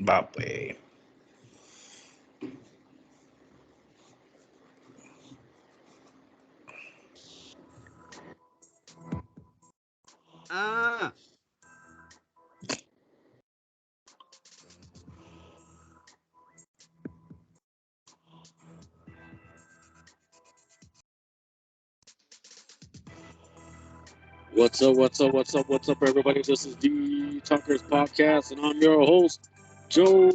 Va, pues. Ah. What's up, what's up, everybody? This is the Talkers Podcast, and I'm your host, Joe.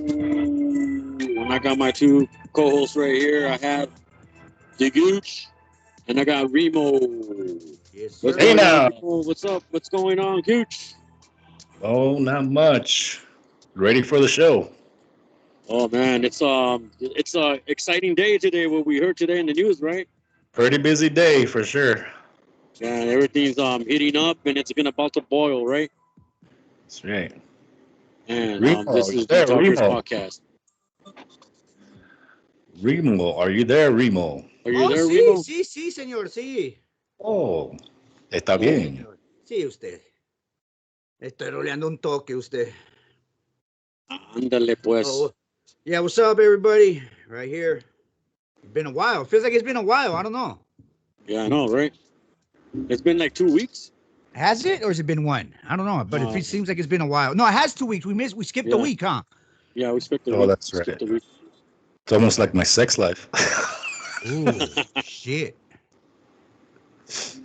And I got my two co-hosts right here. I have the Gooch, and I got Remo. Yes, What's sir. Hey going on, now. Remo? What's up? What's going on, Gooch? Oh, not much. Ready for the show. Oh man, it's a exciting day today. What we heard today in the news, right? Pretty busy day for sure. Yeah, everything's heating up, and it's gonna about to boil, right? That's right. And Remo, this you is the there, Talkers Remo? Podcast. Remo, are you there, Remo? Are you Oh, there, sí, Remo? sí, sí, señor, sí. Oh, está Sí, Oh, bien. señor. Sí, usted. Estoy roleando un toque, usted. ándale pues. Oh, yeah, what's up, everybody? Right here. It's been a while. Feels like it's been a while. I don't know. Yeah, I know, right? It's been like 2 weeks. Has it, or has it been one? I don't know, but Uh, it seems like it's been a while. No, it has 2 weeks. We skipped a Yeah, week, huh? yeah, we skipped a Oh, week. that's right. Skipped a week. It's almost like my sex life. Ooh, shit.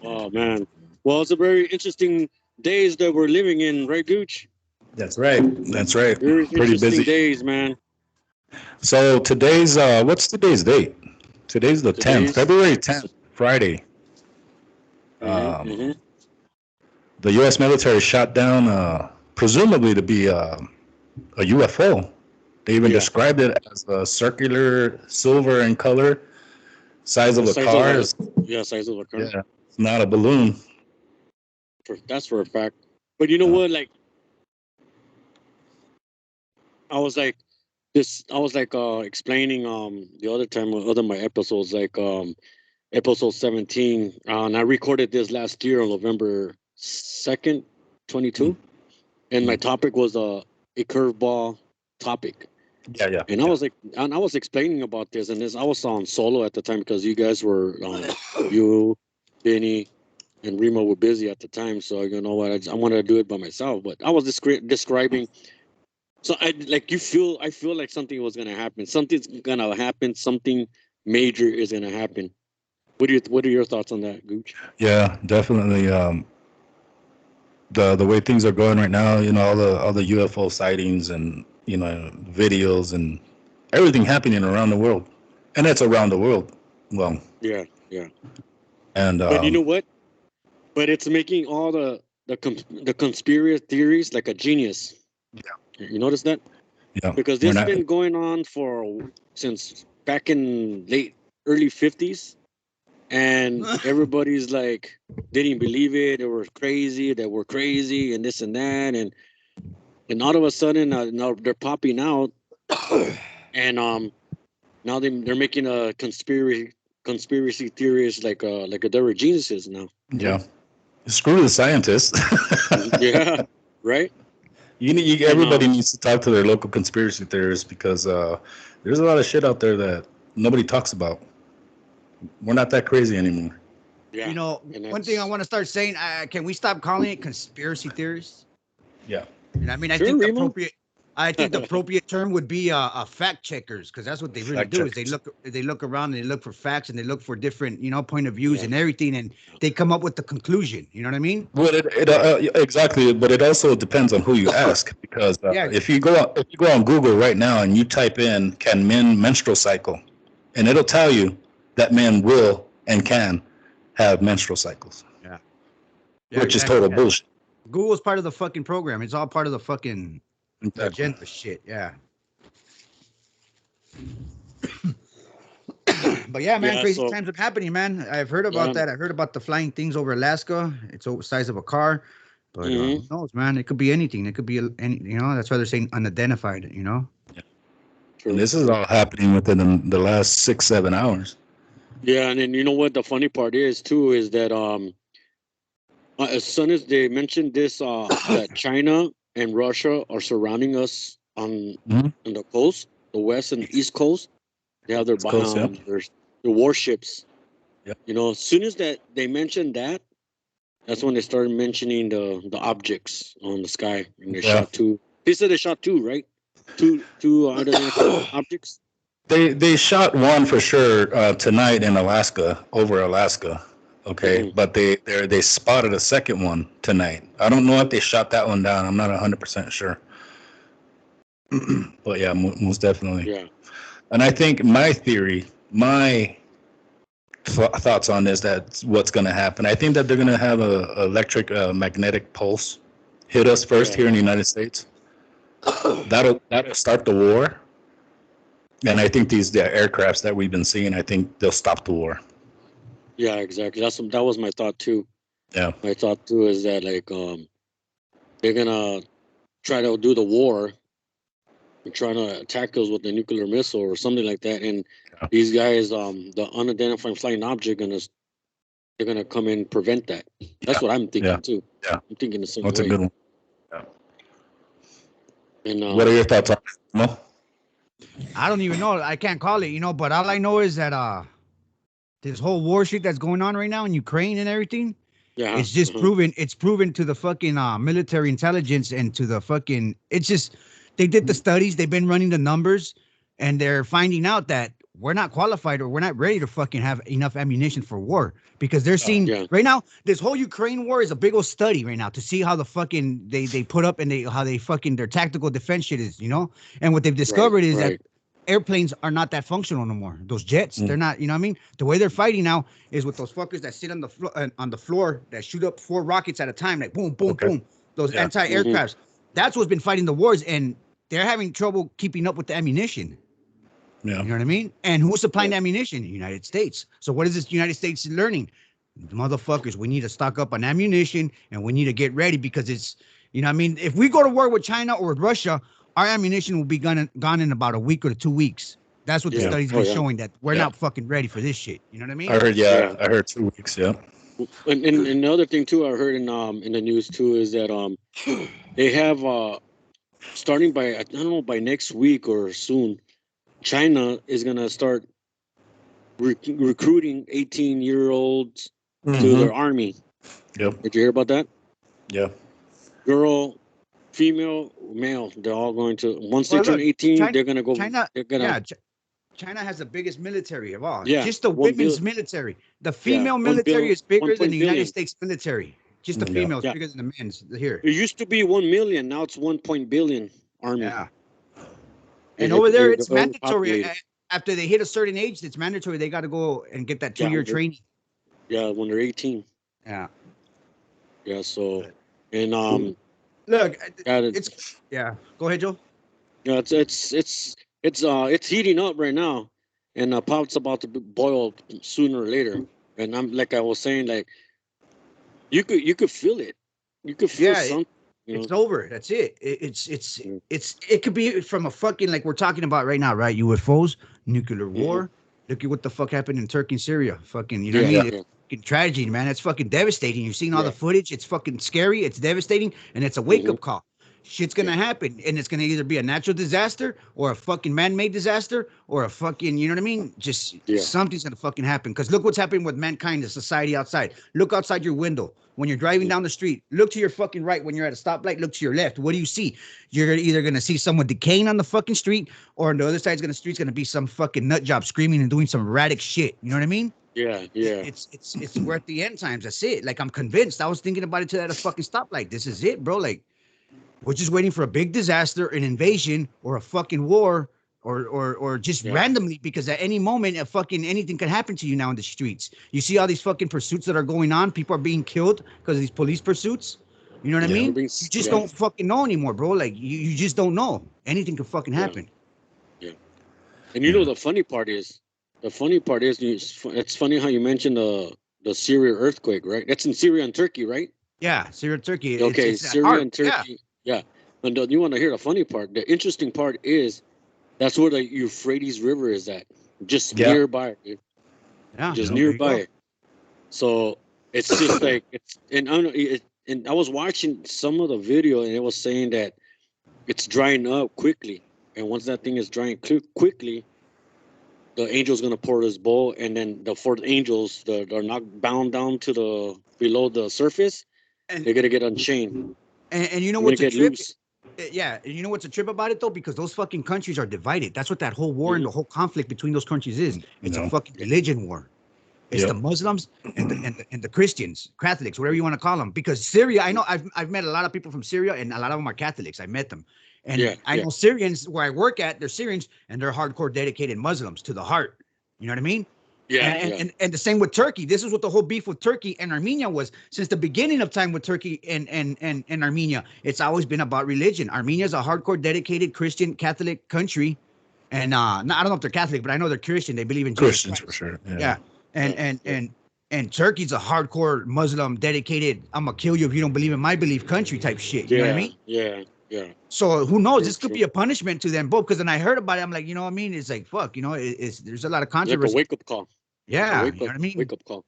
Oh man. Well, it's a very interesting days that we're living in, right, Gooch? That's right. That's right. Very Pretty interesting busy. days, man. So today's what's today's date? Today's the 10th, Today's. February 10th, Friday. Mm-hmm, Um, mm-hmm. the U.S. military shot down, presumably to be a UFO. They even Yeah, described it as a circular, silver in color, size of the a size of car. a size of a car. Yeah, it's not a balloon. That's for a fact. But you know Uh, what? Like, I was like this. I was like explaining the other time, other my episodes, like episode 17, and I recorded this last year on November 2nd, 22, and my topic was a curveball topic. yeah, yeah, And I was explaining about this, and this I was on solo at the time because you guys were, you, Benny, and Remo were busy at the time. So you know what, I wanted to do it by myself. But I was describing. So I feel like something was gonna happen. Something's gonna happen. Something major is gonna happen. What are your thoughts on that, Gooch? yeah, definitely. The way things are going right now, all the UFO sightings and videos and everything happening around the world, and it's around the world. Well, Yeah, yeah. and But you know what? But it's making all the conspiracy theories like a genius. You notice that? yeah, Because we're this has not. been going on since back in early 50s, and everybody's like they didn't believe it. They were crazy. They were crazy, and this and that, and all of a sudden now they're popping out, and now they're making a conspiracy theories like they were geniuses now. Yeah, screw the scientists. Yeah, right. And Everybody needs to talk to their local conspiracy theorists because there's a lot of shit out there that nobody talks about. We're not that crazy anymore. yeah, You know, and one thing I that's want to start saying, can we stop calling it conspiracy theories? Yeah, And I mean, sure, Remo. I think the appropriate term would be fact checkers, because that's what they really fact do. Is checkers. they look around and they look for facts and they look for different point of views Yeah, and everything, and they come up with the conclusion. You know what I mean? Well, exactly, but it also depends on who you ask because Yeah, if you go on Google right now and you type in "can men menstrual cycle," and it'll tell you that men will and can have menstrual cycles, yeah, yeah, which is exactly. total Yeah. bullshit. Google's part of the fucking program. It's all part of the fucking Exactly. agenda shit. Yeah. But yeah, man, yeah. crazy So times are happening, man. I've heard about yeah, that. I heard about the flying things over Alaska. It's the size of a car, but hmm who knows, man? It could be anything. It could be any. That's why they're saying unidentified. And true, this is true. all happening within the last 6-7 hours. Yeah, and then you know what the funny part is too is that as soon as they mentioned this that China and Russia are surrounding us on Mhm. on the coast, the west and east coast. They have East Coast, yeah. their warships. Yep. You know, as soon as that they mentioned that, that's when they started mentioning the objects on the sky, and they Yeah. shot two. They said they shot two, right? Two unidentified objects. They shot one for sure tonight in Alaska, over Alaska. Okay, Hmm. but they spotted a second one tonight. I don't know if they shot that one down. I'm not 100% sure. But yeah, most definitely. Yeah, And I think my theory, my thoughts on this, that's what's going to happen. I think that they're going to have a electric magnetic pulse hit us first yeah, here in the United States. That'll start the war. And I think the aircrafts that we've been seeing, I think they'll stop the war. yeah. Exactly. That was my thought too. Yeah. My thought too is that they're gonna try to do the war and trying to attack us with a nuclear missile or something like that. And Yeah. these guys, the unidentified flying object, they're gonna come in and prevent that. That's what I'm thinking Yeah. too. Yeah. I'm thinking the same That's a way. good one. Yeah. And What are your thoughts on it, Mo? I don't even know. I can't call it, but all I know is that this whole war shit that's going on right now in Ukraine and everything, yeah, it's just proven. It's proven to the fucking military intelligence and to the fucking. It's just they did the studies. They've been running the numbers, and they're finding out that we're not qualified or we're not ready to fucking have enough ammunition for war because they're seeing yeah, right now this whole Ukraine war is a big old study right now to see how the fucking they put up and how they fucking their tactical defense shit is, and what they've discovered is that right. airplanes are not that functional no more. Those jets, they're not. You know what I mean? The way they're fighting now is with those fuckers that sit on the floor that shoot up 4 rockets at a time, like boom, boom, Okay. boom. Those Yeah. anti-aircrafts. That's what's been fighting the wars, and they're having trouble keeping up with the ammunition. Yeah. You know what I mean? And who's supplying the ammunition? The United States. So what is this United States learning? Motherfuckers, we need to stock up on ammunition and we need to get ready because it's, you know what I mean? If we go to war with China or with Russia, our ammunition will be gone in about a week or 2 weeks. That's what the Yeah. study's Oh, been yeah. showing, that we're Yeah. not fucking ready for this shit. You know what I mean? I heard, Yeah. I heard 2 weeks. Yeah. And another thing too, I heard in the news too is that they have starting by I don't know by next week or soon, China is gonna start recruiting 18-year-olds to their army. Yep. Did you hear about that? Yeah. Girl, female, male, they're all going to once Well, they turn look, 18, China, they're gonna go. China, They're gonna yeah, China has the biggest military of all. Yeah, Just the 1 women's billion. military. The Yeah, female 1 military billion, is bigger 1 than the billion. United States military. Just the Yeah. females Yeah. bigger than the men's here. It used to be 1 million. Now it's 1 billion army. Yeah. And over there, it's mandatory. overpopulated. After they hit a certain age, it's mandatory. They got to go and get that 2-year training. Yeah, when they're 18. Yeah. Yeah. So, and Look, yeah, it's Go ahead, Joe. yeah, it's heating up right now, and pop's about to boil sooner or later. And I'm like I was saying, like you could feel it. You could feel Yeah, something. It's over. That's it. It could be from a fucking, like we're talking about right now, right? UFOs, nuclear war. Look at what the fuck happened in Turkey and Syria. Fucking, you know what I mean? Yeah. It's fucking tragedy, man. It's fucking devastating. You've seen all the footage. It's fucking scary. It's devastating, and it's a wake up call. Shit's gonna happen, and it's gonna either be a natural disaster or a fucking man-made disaster or a fucking, you know what I mean? Just something's gonna fucking happen. Because look what's happening with mankind, the society outside. Look outside your window when you're driving down the street. Look to your fucking right when you're at a stoplight. Look to your left. What do you see? You're either gonna see someone decaying on the fucking street, or on the other side of the street's gonna be some fucking nut job screaming and doing some erratic shit. You know what I mean? Yeah. It's we're at the end times. That's it. Like, I'm convinced. I was thinking about it at a fucking stoplight. This is it, bro. Like, we're just waiting for a big disaster, an invasion, or a fucking war, or just randomly, because at any moment, a fucking anything can happen to you now in the streets. You see all these fucking pursuits that are going on. People are being killed because of these police pursuits. You know what I mean? You just don't fucking know anymore, bro. Like, you just don't know. Anything can fucking happen. Yeah. And you know the funny part is, it's funny how you mentioned the Syria earthquake, right? That's in Syria and Turkey, right? Yeah, Syria, Turkey. Okay, Syria and Turkey. Yeah. And you want to hear the funny part? The interesting part is that's where the Euphrates River is at, just nearby. Yeah, just nearby it. So it's just like and I was watching some of the video, and it was saying that it's drying up quickly, and once that thing is drying quickly, the angel's gonna pour this bowl, and then the four angels that are not bound down to the below the surface, And they're gonna get unchained. and you know They're gonna what's a get trip? loose. Yeah, and you know what's a trip about it though? Because those fucking countries are divided. That's what that whole war and the whole conflict between those countries is. It's a fucking religion war. It's the Muslims and the Christians, Catholics, whatever you want to call them. Because Syria, I know I've met a lot of people from Syria, and a lot of them are Catholics. I met them, and I know Syrians where I work at. They're Syrians, and they're hardcore dedicated Muslims to the heart. You know what I mean? And the same with Turkey. This is what the whole beef with Turkey and Armenia was since the beginning of time with Turkey and Armenia. It's always been about religion. Armenia is a hardcore dedicated Christian Catholic country, and I don't know if they're Catholic, but I know they're Christian. They believe in Jesus Christians Christ. for sure. Yeah. And Turkey's a hardcore Muslim dedicated, I'm gonna kill you if you don't believe in my belief country type shit. You know what I mean? Yeah. So who knows? This could be a punishment to them both. Because when I heard about it, I'm like, you know what I mean? It's like, fuck, you know, there's a lot of controversy. Like a wake up call. Yeah, you know what I mean? Wake up call.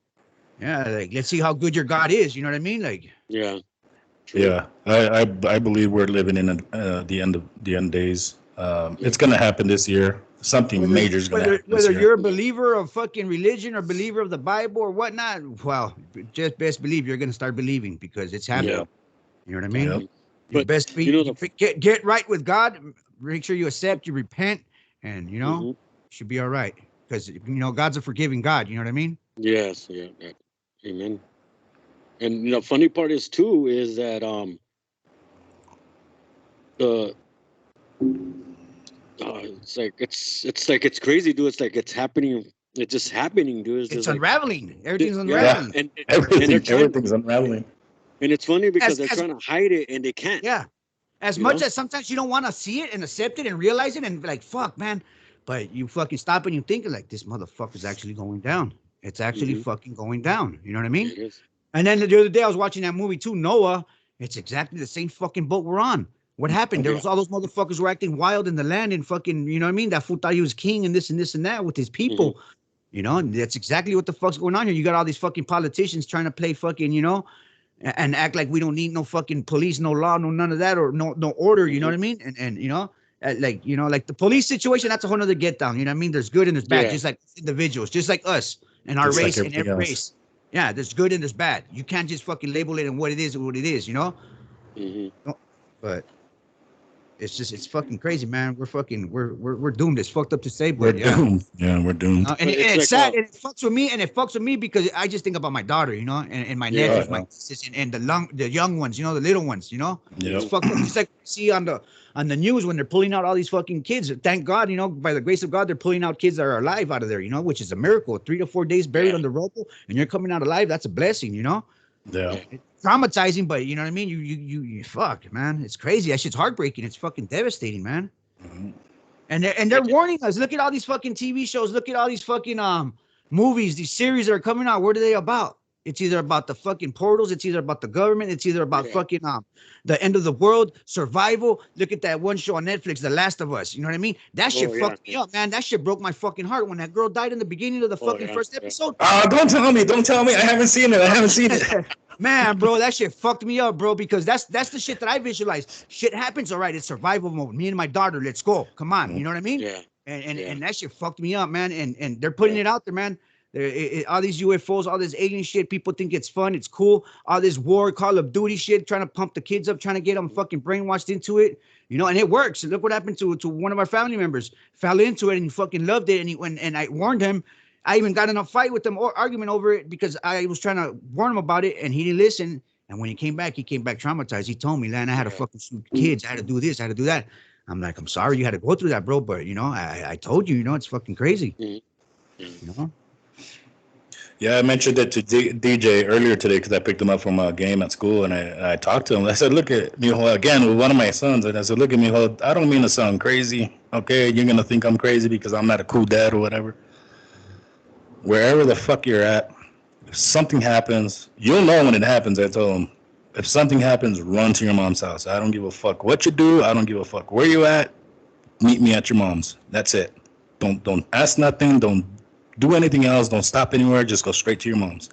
Yeah, like let's see how good your God is. You know what I mean? Like, yeah, I believe we're living in the end days. It's gonna happen this year. Something major is gonna happen. Whether you're a believer of fucking religion or believer of the Bible or whatnot, well, just best believe you're gonna start believing because it's happening. Yeah. You know what I mean? Yep. But best be, get right with God. Make sure you accept, you repent, and you know should be all right. Because you know God's a forgiving God. You know what I mean? Yes. Yeah. Amen. And the funny part is too is that it's crazy, dude. It's like it's happening. It's just happening, dude. It's unraveling. Everything's unraveling. And everything's unraveling. And it's funny because they're trying to hide it and they can't. Yeah. As much as sometimes you don't want to see it and accept it and realize it and be like, fuck, man. But you fucking stop and you think like, this motherfucker's actually going down. It's actually fucking going down. You know what I mean? It is. And then the other day I was watching that movie too, Noah. It's exactly the same fucking boat we're on. What happened? There was all those motherfuckers were acting wild in the land and fucking, you know what I mean? That fool thought he was king and this and that with his people. You know, and that's exactly what the fuck's going on here. You got all these fucking politicians trying to play fucking, you know, and act like we don't need no fucking police, no law, no none of that, or no order. You know what I mean? And you know, like the police situation, that's a whole nother get down. You know what I mean? There's good and there's bad, just like individuals, just like us and our race and every race. Yeah, there's good and there's bad. You can't just fucking label it and what it is, you know? But it's just, it's fucking crazy, man. We're doomed. It's fucked up to say, but we're doomed. Yeah, we're doomed. And it's sad, and it fucks with me, because I just think about my daughter, you know, and my nephews, my sisters, and the young ones, you know, the little ones, you know. It's fucked up. Just like see on the news when they're pulling out all these fucking kids. Thank God, you know, by the grace of God, they're pulling out kids that are alive out of there, you know, which is a miracle. 3 to 4 days buried on the rubble, and you're coming out alive. That's a blessing, you know. Yeah. It's traumatizing, but you know what I mean? You fuck, man. It's crazy. That shit's heartbreaking. It's fucking devastating, man. And they're warning us. Look at all these fucking TV shows. Look at all these fucking movies, these series that are coming out. What are they about? It's either about the fucking portals. It's either about the government. It's either about fucking the end of the world, survival. Look at that one show on Netflix, The Last of Us. You know what I mean? That shit fucked me up, man. That shit broke my fucking heart when that girl died in the beginning of the fucking first episode. Don't tell me. I haven't seen it. Man, bro, that shit fucked me up, bro, because that's the shit that I visualize. Shit happens, all right, it's survival mode. Me and my daughter, let's go. Come on, you know what I mean? Yeah. And that shit fucked me up, man. And they're putting it out there, man. All these UFOs, all this alien shit, people think it's fun, it's cool. All this war, Call of Duty shit, trying to pump the kids up, trying to get them fucking brainwashed into it, you know. And it works. Look what happened to one of our family members. Fell into it and he fucking loved it. And I warned him. I even got in a fight with him or argument over it because I was trying to warn him about it and he didn't listen. And when he came back traumatized. He told me, man, I had to fucking shoot kids. I had to do this, I had to do that. I'm like, I'm sorry you had to go through that, bro. But, you know, I told you, you know, it's fucking crazy. You know? Yeah, I mentioned it to DJ earlier today because I picked him up from a game at school, and I talked to him. I said, look at me, again, with one of my sons, and I said, look at me, I don't mean to sound crazy, okay? You're going to think I'm crazy because I'm not a cool dad or whatever. Wherever the fuck you're at, if something happens, you'll know when it happens. I told him, if something happens, run to your mom's house. I don't give a fuck what you do. I don't give a fuck where you at. Meet me at your mom's. That's it. Don't ask nothing. Don't do anything else. Don't stop anywhere. Just go straight to your mom's.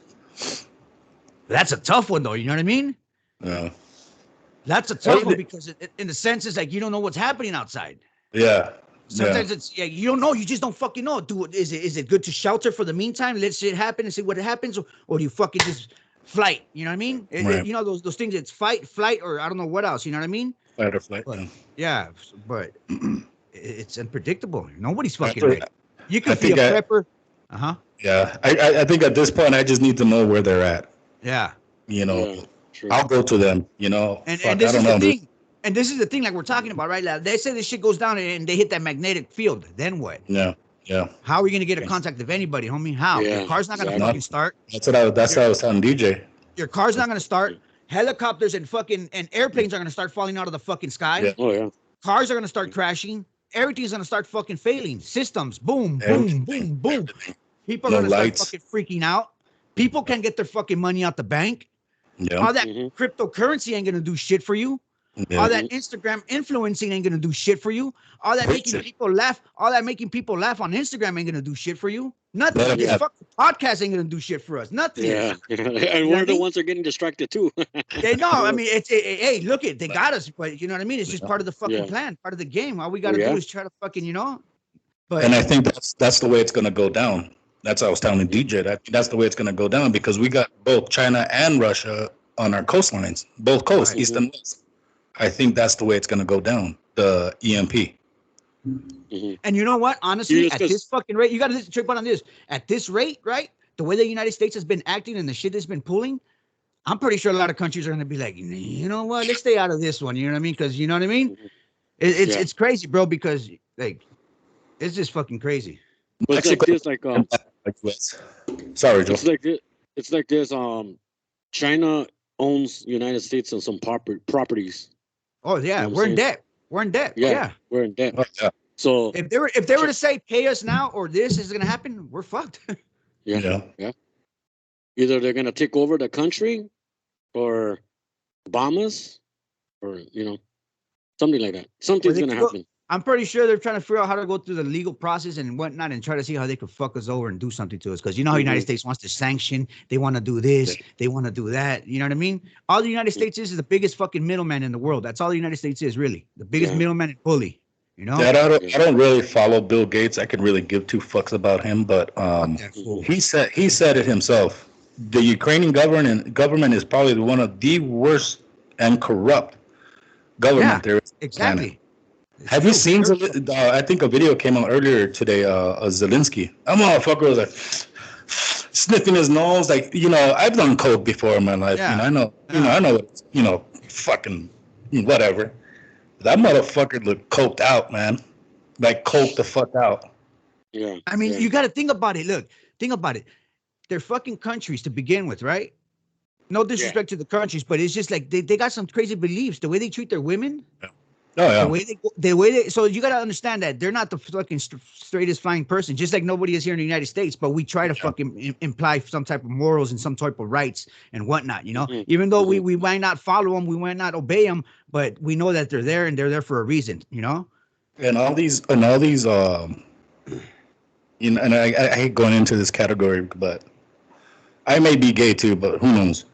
That's a tough one, though. You know what I mean? Yeah. That's a tough one because in the sense it's like you don't know what's happening outside. Yeah. Sometimes it's you don't know. You just don't fucking know. Is it good to shelter for the meantime? Let shit happen and see what happens, or do you fucking just flight? You know what I mean? Right. You know those things. It's fight, flight, or I don't know what else. You know what I mean? Fight or flight. But, Yeah. but it's unpredictable. Nobody's I fucking think- ready. You I could be a think I- prepper. Uh-huh. Yeah. I think at this point I just need to know where they're at. Yeah. You know, Yeah, true. I'll go to them. You know, And fuck, this I is don't the know. thing. And this is the thing, like we're talking about, right? Like, they say this shit goes down and they hit that magnetic field. Then what? Yeah. Yeah. How are you gonna get a contact of anybody, homie? How? Yeah, Your car's not gonna exactly. fucking start. That's what I was telling DJ. Your car's not gonna start. Helicopters and airplanes are gonna start falling out of the fucking sky. Yeah. Oh yeah. Cars are gonna start crashing. Everything's gonna start fucking failing. Systems, boom, boom, Everything. boom, boom. People are No gonna start lights. fucking freaking out. People can't get their fucking money out the bank. Yeah. All that Mhm. cryptocurrency ain't gonna do shit for you. Yeah. All that Instagram influencing ain't gonna do shit for you. All that making Bullshit. people laugh, on Instagram ain't gonna do shit for you. Nothing. Yeah. This fucking podcast ain't gonna do shit for us. Nothing. Yeah. And what we're I the mean? ones that are getting distracted too. They know. I mean, hey, look it, they got us, but you know what I mean? It's just part of the fucking Yeah. plan, part of the game. All we gotta Yeah. do is try to fucking, But And I think that's the way it's gonna go down. That's what I was telling DJ. That's the way it's gonna go down because we got both China and Russia on our coastlines, both coasts, Right. east and west. I think that's the way it's gonna go down. The EMP. Mhm. and you know what? Honestly, just at 'cause- this fucking rate, you gotta trip out on this. At this rate, right? The way the United States has been acting and the shit that's been pulling, I'm pretty sure a lot of countries are gonna be like, you know what? Let's stay out of this one. You know what I mean? Because you know what I mean? Mhm. It's Yeah. it's crazy, bro. Because like, it's just fucking crazy. But it's like Mexico- this, Like US. Sorry, Joe. it's like this. It's like this. China owns United States and some properties. Oh yeah, know what we're I'm in saying? debt. We're in debt. Yeah. Yeah. We're in debt. Oh, yeah. So If they were to say pay us now or this is gonna happen, we're fucked. yeah, Yeah. either they're gonna take over the country, or bomb us, or something like that. Something's they gonna could go- happen. I'm pretty sure they're trying to figure out how to go through the legal process and whatnot and try to see how they could fuck us over and do something to us. Because you know how United Mhm. States wants to sanction, they want to do this, they want to do that. You know what I mean? All the United States is the biggest fucking middleman in the world. That's all the United States is, really. The biggest Yeah. middleman and bully. You know? Yeah, I don't really follow Bill Gates. I could really give two fucks about him, but Fuck that fool. he said it himself. The Ukrainian government is probably one of the worst and corrupt government there is. Exactly. It's Have you true. seen? They're- I think a video came out earlier today. Zelensky, that motherfucker was like sniffing his nose, like I've done coke before in my life. Yeah. I know, fucking whatever. That motherfucker looked coked out, man. Like coked the fuck out. Yeah. I mean, yeah. you got to think about it. Look, think about it. They're fucking countries to begin with, right? No disrespect to the countries, but it's just like they got some crazy beliefs. The way they treat their women, Oh yeah. the way they. So you got to understand that they're not the fucking straightest flying person. Just like nobody is here in the United States, but we try to fucking imply some type of morals and some type of rights and whatnot. Mhm. Even though we might not follow them, we might not obey them, but we know that they're there and they're there for a reason. And all these, and I hate going into this category, but I may be gay too, but who knows?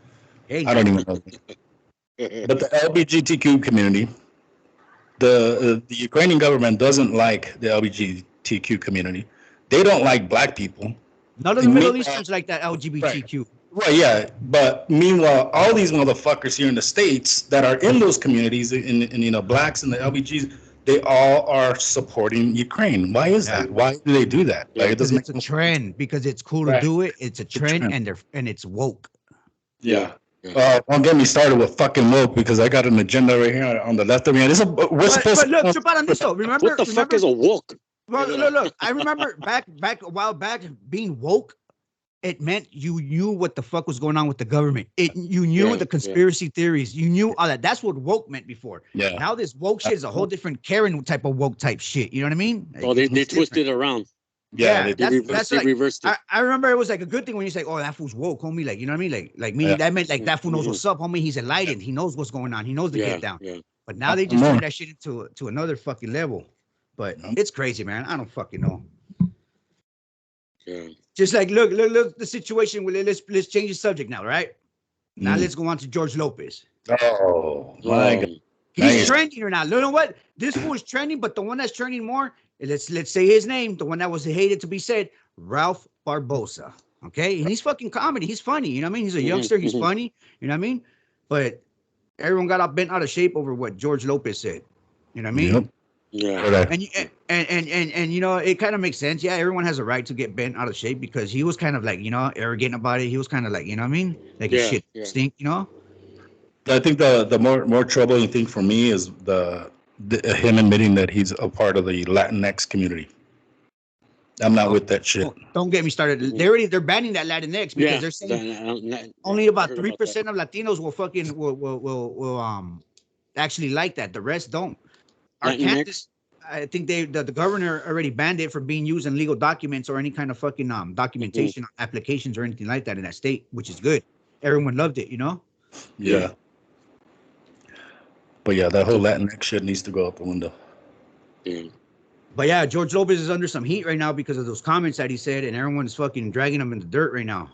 Hey, I don't even know. But the LGBTQ community, the Ukrainian government doesn't like the LGBTQ community. They don't like black people. none of the Middle Easterns like that LGBTQ. Right, yeah. But meanwhile, all these motherfuckers here in the States that are in those communities, in blacks and the LBGs, they all are supporting Ukraine. Why is that? Why do they do that? Like, it Because doesn't it's a trend. Because it's cool to Right. do it. It's a trend, trend. and it's woke. Yeah. Don't get me started with fucking woke because I got an agenda right here on the left of me. And we're supposed But look, to. trip out on this though. Remember, What the fuck is a woke? Well, look. I remember back a while back being woke. It meant you knew what the fuck was going on with the government. You knew Yeah, the conspiracy theories. You knew all that. That's what woke meant before. Yeah. Now this woke shit is a whole different Karen type of woke type shit. You know what I mean? Oh, they It's different. twisted it around. Yeah. that's They like, reversed it. I remember it was like a good thing when you say, "Oh, that fool's woke, homie." Like, you know what I mean? Like me, Yeah. that meant like that fool knows what's up, homie. He's enlightened. He knows what's going on. He knows to Yeah, get down. yeah. But now they just turn that shit to another fucking level. But it's crazy, man. I don't fucking know. Yeah. Just like look the situation. Let's change the subject now, right? Now let's go on to George Lopez. Oh my god! Um, Now He's you uh, trending or not. You know what? This fool is trending, but the one that's trending more, let's say his name, the one that was hated to be said, Ralph Barbosa. Okay, and he's fucking comedy. He's funny. You know what I mean? He's a mhm, youngster. He's mhm. funny. You know what I mean? But everyone got bent out of shape over what George Lopez said. You know what I mean? yep. Yeah, And you know, it kind of makes sense. Yeah, everyone has a right to get bent out of shape because he was kind of like, you know, arrogant about it. He was kind of like, you know what I mean? Like his yeah, shit yeah. stink, you know? I think the more troubling thing for me is the him admitting that he's a part of the Latinx community. I'm not Oh, with that shit. don't get me started. Mhm. They're banning that Latinx because Yeah, they're saying yeah, only I about heard three about that. percent of Latinos will fucking will actually like that. The rest don't. Our Kansas, Latinx. I think the governor already banned it for being used in legal documents or any kind of fucking Mhm. documentation applications or anything like that in that state, which is good. Everyone loved it, you know. Yeah, Yeah, but yeah, that whole Latinx shit needs to go out the window. yeah. But yeah, George Lopez is under some heat right now because of those comments that he said, and everyone's fucking dragging him in the dirt right now.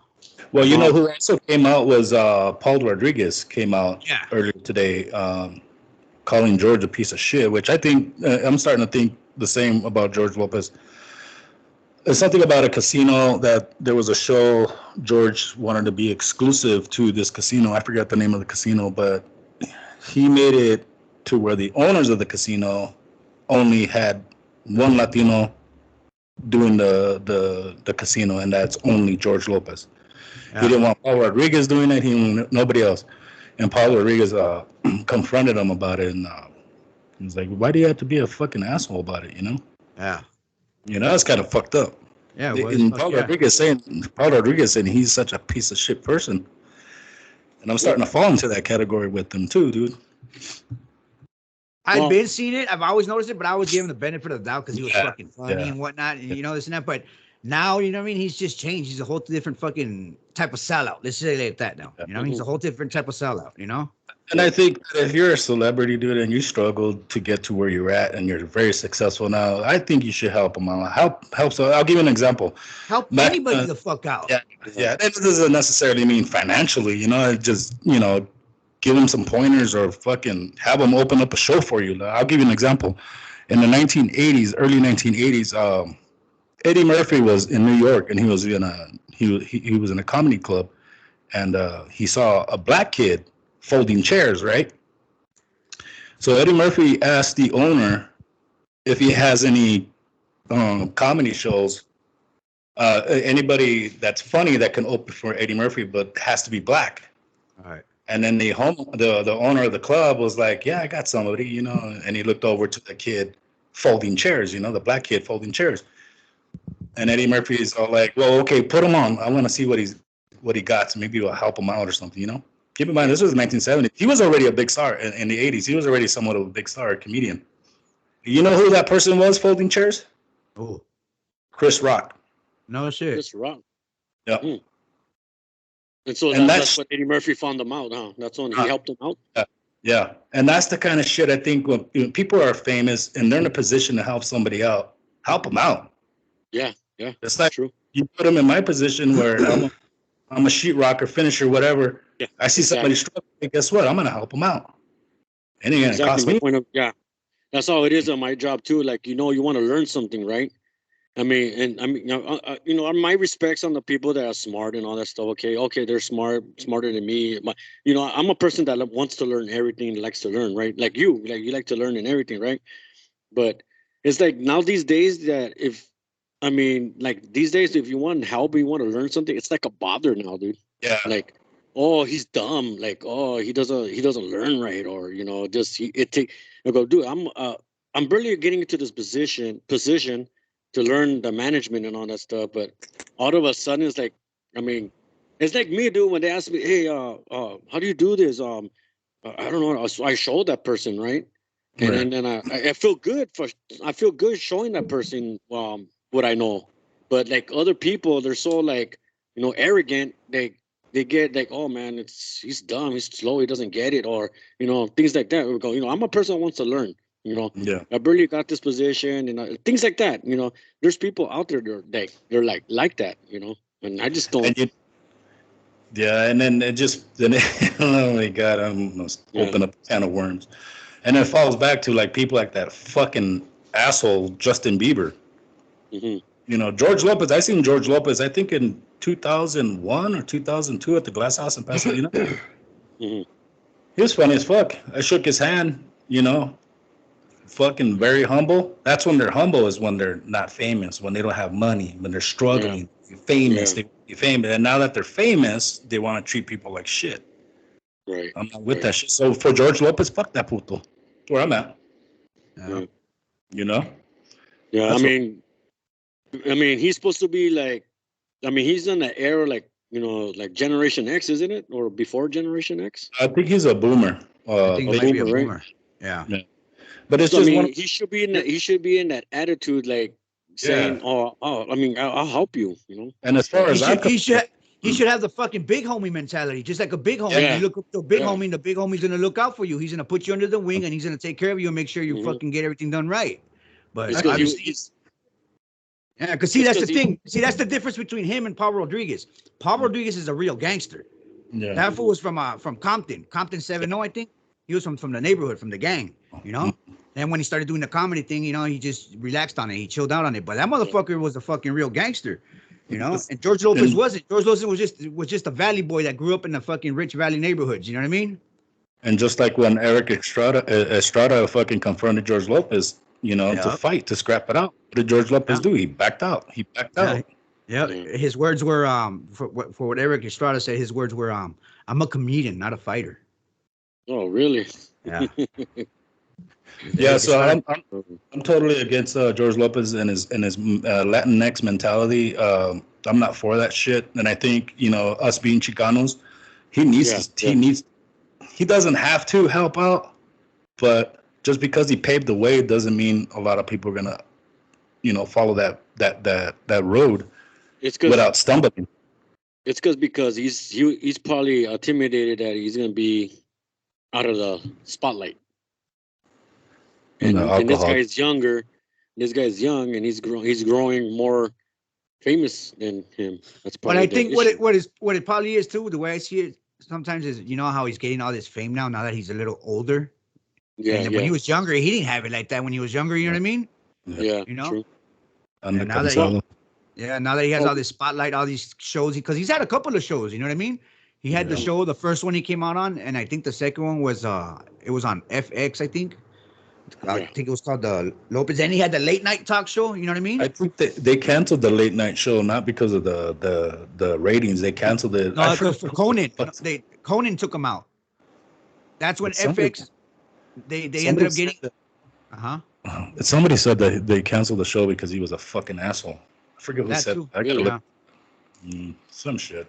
Well, you know Um, who also came out was Paul Rodriguez came out Yeah. earlier today, calling George a piece of shit, which I think I'm starting to think the same about George Lopez. There's something about a casino that there was a show George wanted to be exclusive to this casino. I forget the name of the casino, but he made it to where the owners of the casino only had one Latino doing the casino, and that's only George Lopez. He Yeah. didn't want Paul Rodriguez doing it. He didn't want nobody else. And Paul Rodriguez confronted him about it, and he was like, "Why do you have to be a fucking asshole about it?" Yeah. That's kind of fucked up. Yeah, it was. And Fuck yeah. Paul Rodriguez saying he's such a piece of shit person, and I'm yep. starting to fall into that category with him too, dude. I'd Well, been seeing it. I've always noticed it, but I always give him the benefit of the doubt because he was Yeah, fucking funny yeah, and whatnot, and you know this and that. But now, you know what I mean? He's just changed. He's a whole different fucking type of sellout. Let's say it like that now. yeah. You know what I mean? He's mhm, a whole different type of sellout, you know? And I yep. think that if you're a celebrity, dude, and you struggled to get to where you're at, and you're very successful now, I think you should help them out. Help. So I'll give you an example. Help Back, anybody the fuck out. yeah, Yeah. yeah. That doesn't necessarily mean financially, It just give them some pointers or fucking have them open up a show for you. I'll give you an example. In the 1980s, early 1980s, Eddie Murphy was in New York, and he was in a comedy club, and he saw a black kid folding chairs, right? So Eddie Murphy asked the owner if he has any comedy shows, anybody that's funny that can open for Eddie Murphy, but has to be black. All right. And then the owner of the club was like, "Yeah, I got somebody," And he looked over to the kid folding chairs, the black kid folding chairs. And Eddie Murphy is all like, "Well, okay, put him on. I want to see what he got. So maybe it'll help him out or something." Keep in mind, this was 1970s. He was already a big star in the 80s. He was already somewhat of a big star, a comedian. You know who that person was folding chairs? Oh, Chris Rock. no shit. Just wrong. Yeah. Hmm. And so And that's that's what Eddie Murphy found them out, huh? That's when he uh, helped them out. yeah. And that's the kind of shit I think when people are famous and they're in a position to help somebody out, help them out. Yeah, yeah, It's like true. you put them in my position where I'm a sheetrocker, finisher, whatever. Yeah, I see somebody exactly, struggling. Guess what? I'm gonna help them out. It ain't gonna exactly. cost My me. point of yeah, that's how it is on my job too. Like you want to learn something, right? My respects on the people that are smart and all that stuff. Okay, okay, they're smarter than me. I'm a person that wants to learn everything, likes to learn, right? Like you like to learn and everything, right? But it's like now these days that like these days, if you want help, you want to learn something, it's like a bother now, dude. Yeah. Like, oh, he's dumb. Like, oh, he doesn't learn right, or just it take. I go, dude, I'm barely getting into this position to learn the management and all that stuff, but all of a sudden it's like, I mean, it's like me, dude, when they ask me, hey, how do you do this? I don't know. I showed that person, right? And Right. then I feel good I feel good showing that person what I know. But like other people, they're so like arrogant. They get like, oh man, he's dumb, he's slow, he doesn't get it, or things like that. We go, I'm a person that wants to learn. Yeah. I barely got this position, and things like that. There's people out there that they're like that. And I just don't. And Yeah, and then it just then oh my god, I'm gonna open up a can of worms, and it falls back to like people like that fucking asshole Justin Bieber. Hmm. You know, George Lopez. I seen George Lopez. I think in 2001 or 2002 at the Glass House in Pasadena. Hmm. He was funny as fuck. I shook his hand. You know, fucking very humble. That's when they're humble is when they're not famous, when they don't have money, when they're Yeah. struggling. Famous, Yeah. they be famous, and now that they're famous, they want to treat people like shit. Right. I'm not with Right. that shit. So for George Lopez, fuck that puto. Where I'm at, Yeah. Yeah. you know. Yeah. That's what I mean, he's supposed to be like. I mean, he's in the era like like Generation X, isn't it, or before Generation X? I think he's a boomer. I think A he might be a boomer, right? boomer. Yeah. Yeah. But it's So I just one. mean, he should be in that. He should be in that attitude, like Yeah. saying, "Oh, I mean, I'll help you." You know. And as far He as I'm should he should concerned, he should have the fucking big homie mentality, just like a big homie. Yeah. You look up to a big Yeah. homie, and the big homie's gonna look out for you. He's gonna put you under the wing, and he's gonna take care of you and make sure you Hmm. fucking get everything done right. But It's because obviously, he's. yeah, because see, It's that's the 'cause he. thing. See, that's the difference between him and Pablo Rodriguez. Pablo Rodriguez is a real gangster. yeah. That fool was from Compton 7-0, I think. He was from the neighborhood, from the gang, you know. Then when he started doing the comedy thing, you know, he just relaxed on it. He chilled out on it. But that motherfucker was a fucking real gangster, you know. And George Lopez And, wasn't. George Lopez was just a valley boy that grew up in the fucking rich valley neighborhoods. You know what I mean? and just like when Eric Estrada fucking confronted George Lopez, you know, to Yeah. fight to scrap it out. What did George Lopez Yeah. do? He backed out. He backed Yeah. out. Yeah. Yeah. His words were for what Eric Estrada said. His words were I'm a comedian, not a fighter. Oh, really? Yeah. Yeah, Eric so Estrada. I'm totally against George Lopez and his Latinx mentality. I'm not for that shit, and I think you know us being Chicanos, he needs Yeah. to. He doesn't have to help out, but just because he paved the way doesn't mean a lot of people are gonna, you know, follow that road It's because without stumbling. because he's probably intimidated that he's gonna be out of the spotlight. And the And this alcohol. guy's younger. This guy's young, and he's growing more famous than him. That's But probably I the think issue. what it probably is too, the way I see it sometimes is, you know how he's getting all this fame now that he's a little older. Yeah, And when he was younger, he didn't have it like that when he was younger, you know what I mean? yeah, You know? true. And And now that now that he has all this spotlight, all these shows, because he's had a couple of shows, you know what I mean? He had the Yeah. show, the first one he came out on, and I think the second one was it was on FX, I think. I Yeah. think it was called the Lopez. And he had the late night talk show, you know what I mean? I think they canceled the late night show not because of the ratings. They canceled it. No, because for Conan, Conan took him out. That's when FX they ended up getting Somebody said that they canceled the show because he was a fucking asshole. I forget who that said too. that. I gotta Yeah. look. Some shit.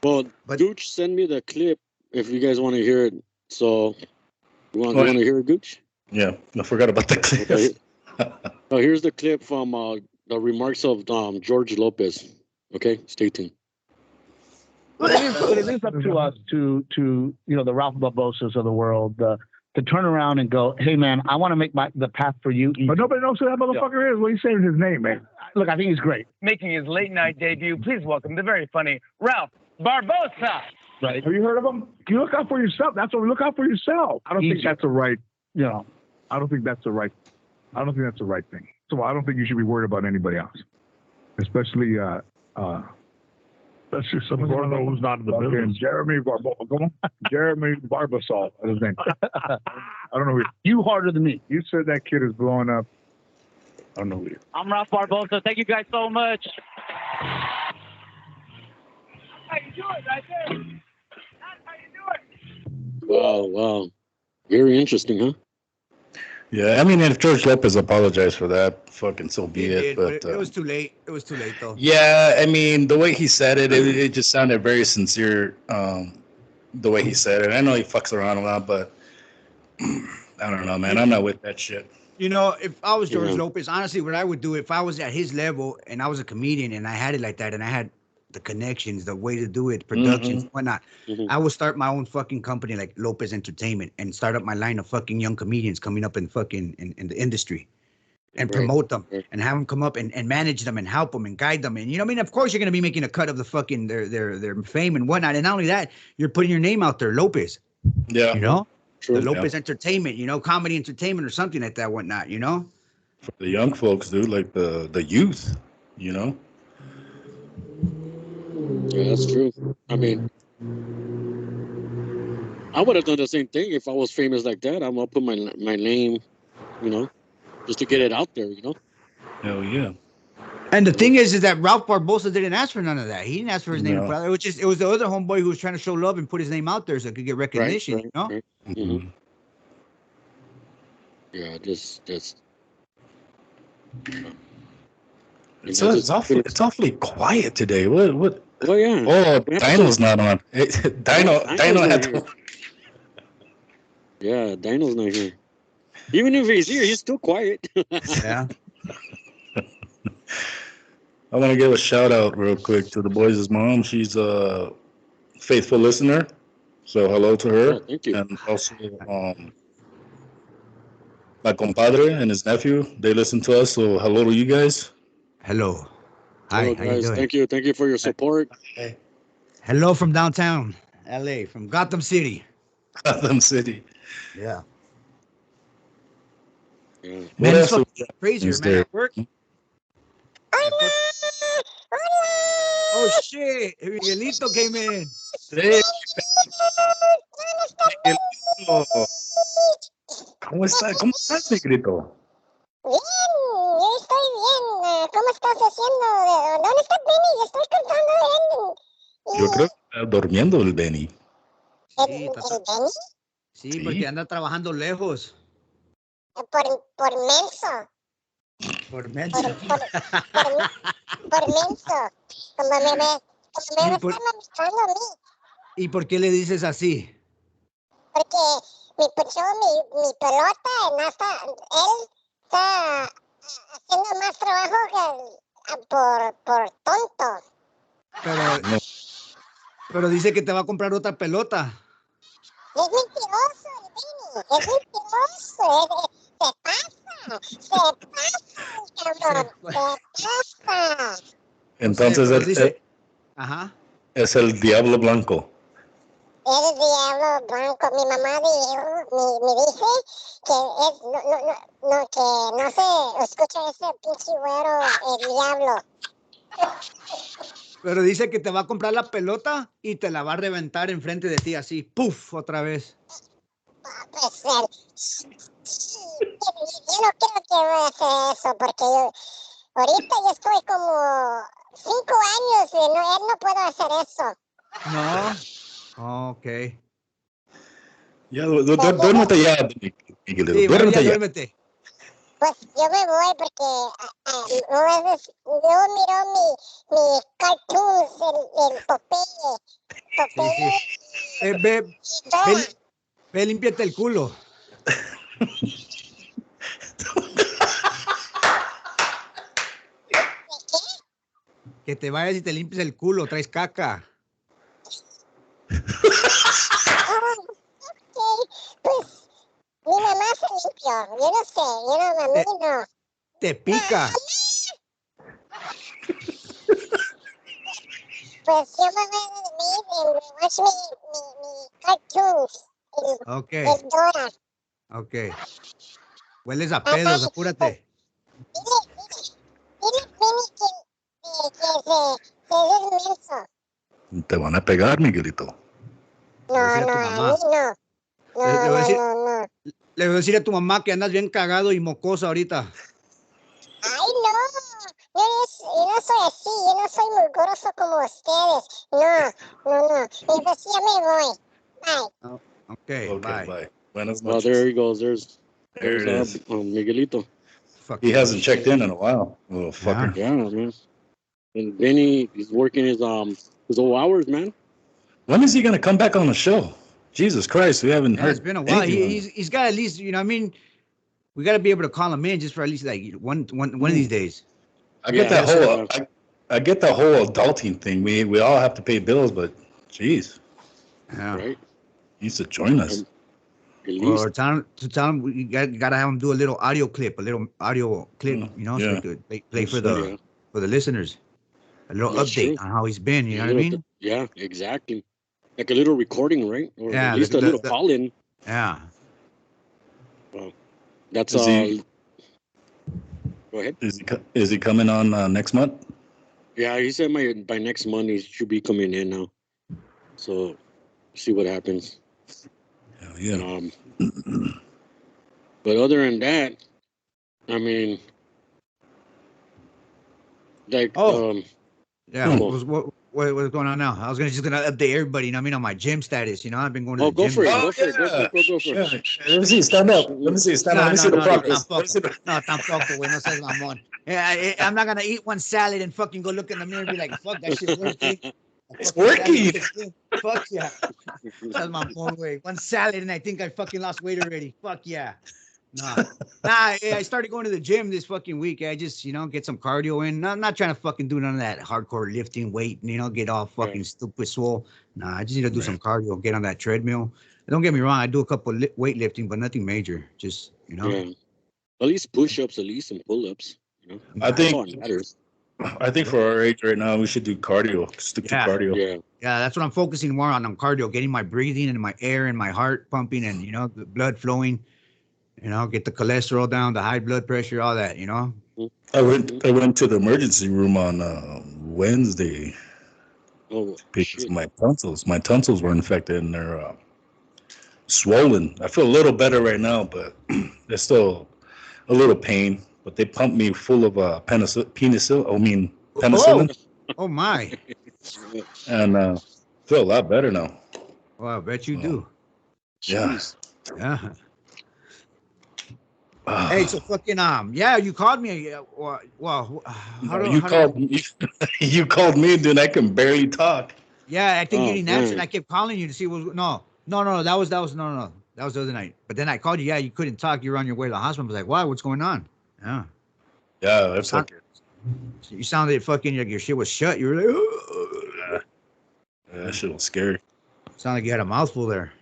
Well, But- Gooch, send me the clip if you guys want to hear it. So, you want Oh, to hear it, Gooch? Yeah, I forgot about the clip. Okay. So here's the clip from the remarks of George Lopez. Okay, stay tuned. But it is up to us to you know, the Ralph Barbosas of the world to turn around and go, hey man, I want to make the path for you easy. But nobody knows who that motherfucker is. What are you saying his name, man? Look, I think he's great. Making his late night debut, please welcome the very funny Ralph Barbosa. Right. Have you heard of him? You look out for yourself. That's what we look out for yourself. I don't think that's the right, you know, I don't think that's the right thing. So I don't think you should be worried about anybody else. Especially that's just someone who's not in the business. Jeremy Barbosa. Come on. Jeremy Barbasol is his name. I don't know who You harder than me. you said that kid is blowing up. I don't know who he is. I'm Ralph Barbosa. Thank you guys so much. Wow. Very interesting, huh? Yeah, I mean, if George Lopez apologized for that, fucking so be He it. did, But it was too late. It was too late though. yeah, I mean, the way he said it, it just sounded very sincere. The way he said it. I know he fucks around a lot, but I don't know, man. I'm not with that shit. You know, if I was George Yeah. Lopez, honestly, what I would do if I was at his level and I was a comedian and I had it like that and I had the connections, the way to do it, productions, whatnot, Mhm. I would start my own fucking company like Lopez Entertainment and start up my line of fucking young comedians coming up in fucking in the industry. and Right. promote them Right. and have them come up and manage them and help them and guide them. And you know what I mean? Of course, you're going to be making a cut of the fucking their fame and whatnot. And not only that, you're putting your name out there, Lopez. Yeah. You know, True. the Lopez Entertainment. You know, comedy entertainment or something like that, whatnot. You know. For the young folks, dude, like the youth, you know. Yeah, that's true. I mean, I would have done the same thing if I was famous like that. I'm gonna put my name, you know, just to get it out there, you know. Hell yeah. And the thing is that Ralph Barbosa didn't ask for none of that. He didn't ask for his name. No. It was the other homeboy who was trying to show love and put his name out there so it could get Right. recognition. Right. You know. Right. Mhm. Yeah. Just. It's awfully quiet today. What? Oh yeah. Oh, What happened Dino's not on. Dino Dino's had not to. Yeah, Dino's not here. Even if he's here, he's still quiet. Yeah. I want to give a shout out real quick to the boys' mom. She's a faithful listener, so hello to her. Oh, thank you. And also, my compadre and his nephew, they listen to us, so hello to you guys. Hello. Hi. Hello, How you guys. doing? Thank you for your support. Hello from downtown LA, from Gotham City. Gotham City. Yeah. Yeah. What Man, it's else fucking crazier, is man. there? At work. Oh shit! Miguelito came in. Hey, Miguelito. ¿Cómo está? ¿Cómo estás, Miguelito? Bien, yo estoy bien. ¿Cómo estás haciendo? ¿Dónde está Benny? Estoy cantando de él. Yo creo que está durmiendo el Benny. ¿El, Sí, el Benny? Sí, Sí. porque anda trabajando lejos. Por menso. Por Por, menso. por menso. Como me va a por- estar manejando a mí. ¿Y por qué le dices así? Porque mi pelota, él está haciendo más trabajo por tonto. No. Pero dice que te va a comprar otra pelota. Es mentiroso el Benny. Es mentiroso. Se pasa, cabrón. Se pasa. Entonces Pero él dice, ajá. es el diablo blanco. El diablo blanco. Mi mamá me dice que que no se escucha ese pinche güero, el diablo. Pero dice que te va a comprar la pelota y te la va a reventar enfrente de ti así, ¡puf! Otra vez. Pues yo no creo que voy a hacer eso porque ahorita yo estoy como 5 años y él no puede hacer eso. No. Ok. Ya, duérmete ya, Miguelito. Sí, bueno, ya Duérmete ya. duérmete. Pues yo me voy porque yo miro mi cartoons, el Popeye. Sí. Ve, límpiate el culo. Que te vayas y te limpies el culo, traes caca. Pues mi mamá se limpió, yo no sé, a mí no. Te pica. Pues yo me voy a dormir y watch mi cartoons. Ok, El Dora. ok. Hueles a pedos, apúrate. Dile Benny que es inmenso. Te van a pegar, Miguelito. No, a tu a mamá. mí no. Le voy a decir- No. Le voy a decir a tu mamá que andas bien cagado y mocoso ahorita. Ay, no. Yo no soy así, yo no soy muy grosso como ustedes. No. Y pues ya me voy. Bye. Okay, Okay, bye. bye. Buenas Oh, noches. there he goes. There's There it is. Miguelito. Fuck He you. hasn't checked in a while. Little fucker. Yeah, man. And Benny, he's working his old hours, man. When is he gonna come back on the show? Jesus Christ, we haven't Yeah, heard. it's been a while. anything. He's got at least, you know what I mean? We got to be able to call him in just for at least like one of these days. I get Yeah, that that's whole. what I get the whole adulting thing. We all have to pay bills, but jeez, Yeah. Right? he needs to join us. At least. Or tell him you gotta have him do a little audio clip, you know, so Yeah. he could play for Yeah. the listeners. A little That's update true. on how he's been, you know A what I little mean? Yeah, exactly. Like a little recording, right? Or at Yeah, least a little call in. yeah. Well, that's Is he Go ahead. is he coming on next month? Yeah, he said by next month he should be coming in now. So see what happens. Hell yeah. But other than that, I mean, like Yeah, well, what's going on now? I was just gonna update everybody, you know what I mean, on my gym status. You know, I've been going to the go gym. for it. Oh, Go for it. Go for yeah. it. Let me see. Stand up. Let me see. Stand up. Let me see the progress. Let me see the- No, tampoco, güey. No seas mamón. Yeah, I'm not gonna eat one salad and fucking go look in the mirror and be like, fuck, that shit's working. It's working. Fuck yeah. Seas mamón, güey. One salad and I think I fucking lost weight already. Fuck yeah. Nah, I started going to the gym this fucking week. I just, you know, get some cardio in. I'm not trying to fucking do none of that hardcore lifting weight, you know, get all fucking stupid swole. Nah, I just need to do some cardio, get on that treadmill. Don't get me wrong, I do a couple weightlifting, but nothing major. Just, you know. Yeah. At least push-ups, at least, and pull-ups. You know, I that's all think that matters. I think for our age right now, we should do cardio. Stick to cardio. Yeah. Yeah, that's what I'm focusing more on cardio, getting my breathing and my air and my heart pumping and, you know, the blood flowing. You know, get the cholesterol down, the high blood pressure, all that, you know. I went to the emergency room on Wednesday Oh, because shit. my tonsils were infected and they're swollen. I feel a little better right now, but there's still a little pain. But they pumped me full of penicillin. Oh my. And feel a lot better now. Well, I bet you do. Yeah. Yeah. Hey, so fucking yeah, you called me. Well, you called me, dude. I can barely talk. Yeah, I think you didn't answer, and man. I kept calling you to see what. No. That was no. That was the other night. But then I called you. Yeah, you couldn't talk. You were on your way to the hospital. I was like, why? What's going on? Yeah. Yeah, that's like You sounded fucking like your shit was shut. You were like, that shit was scary. Sounded like you had a mouthful there.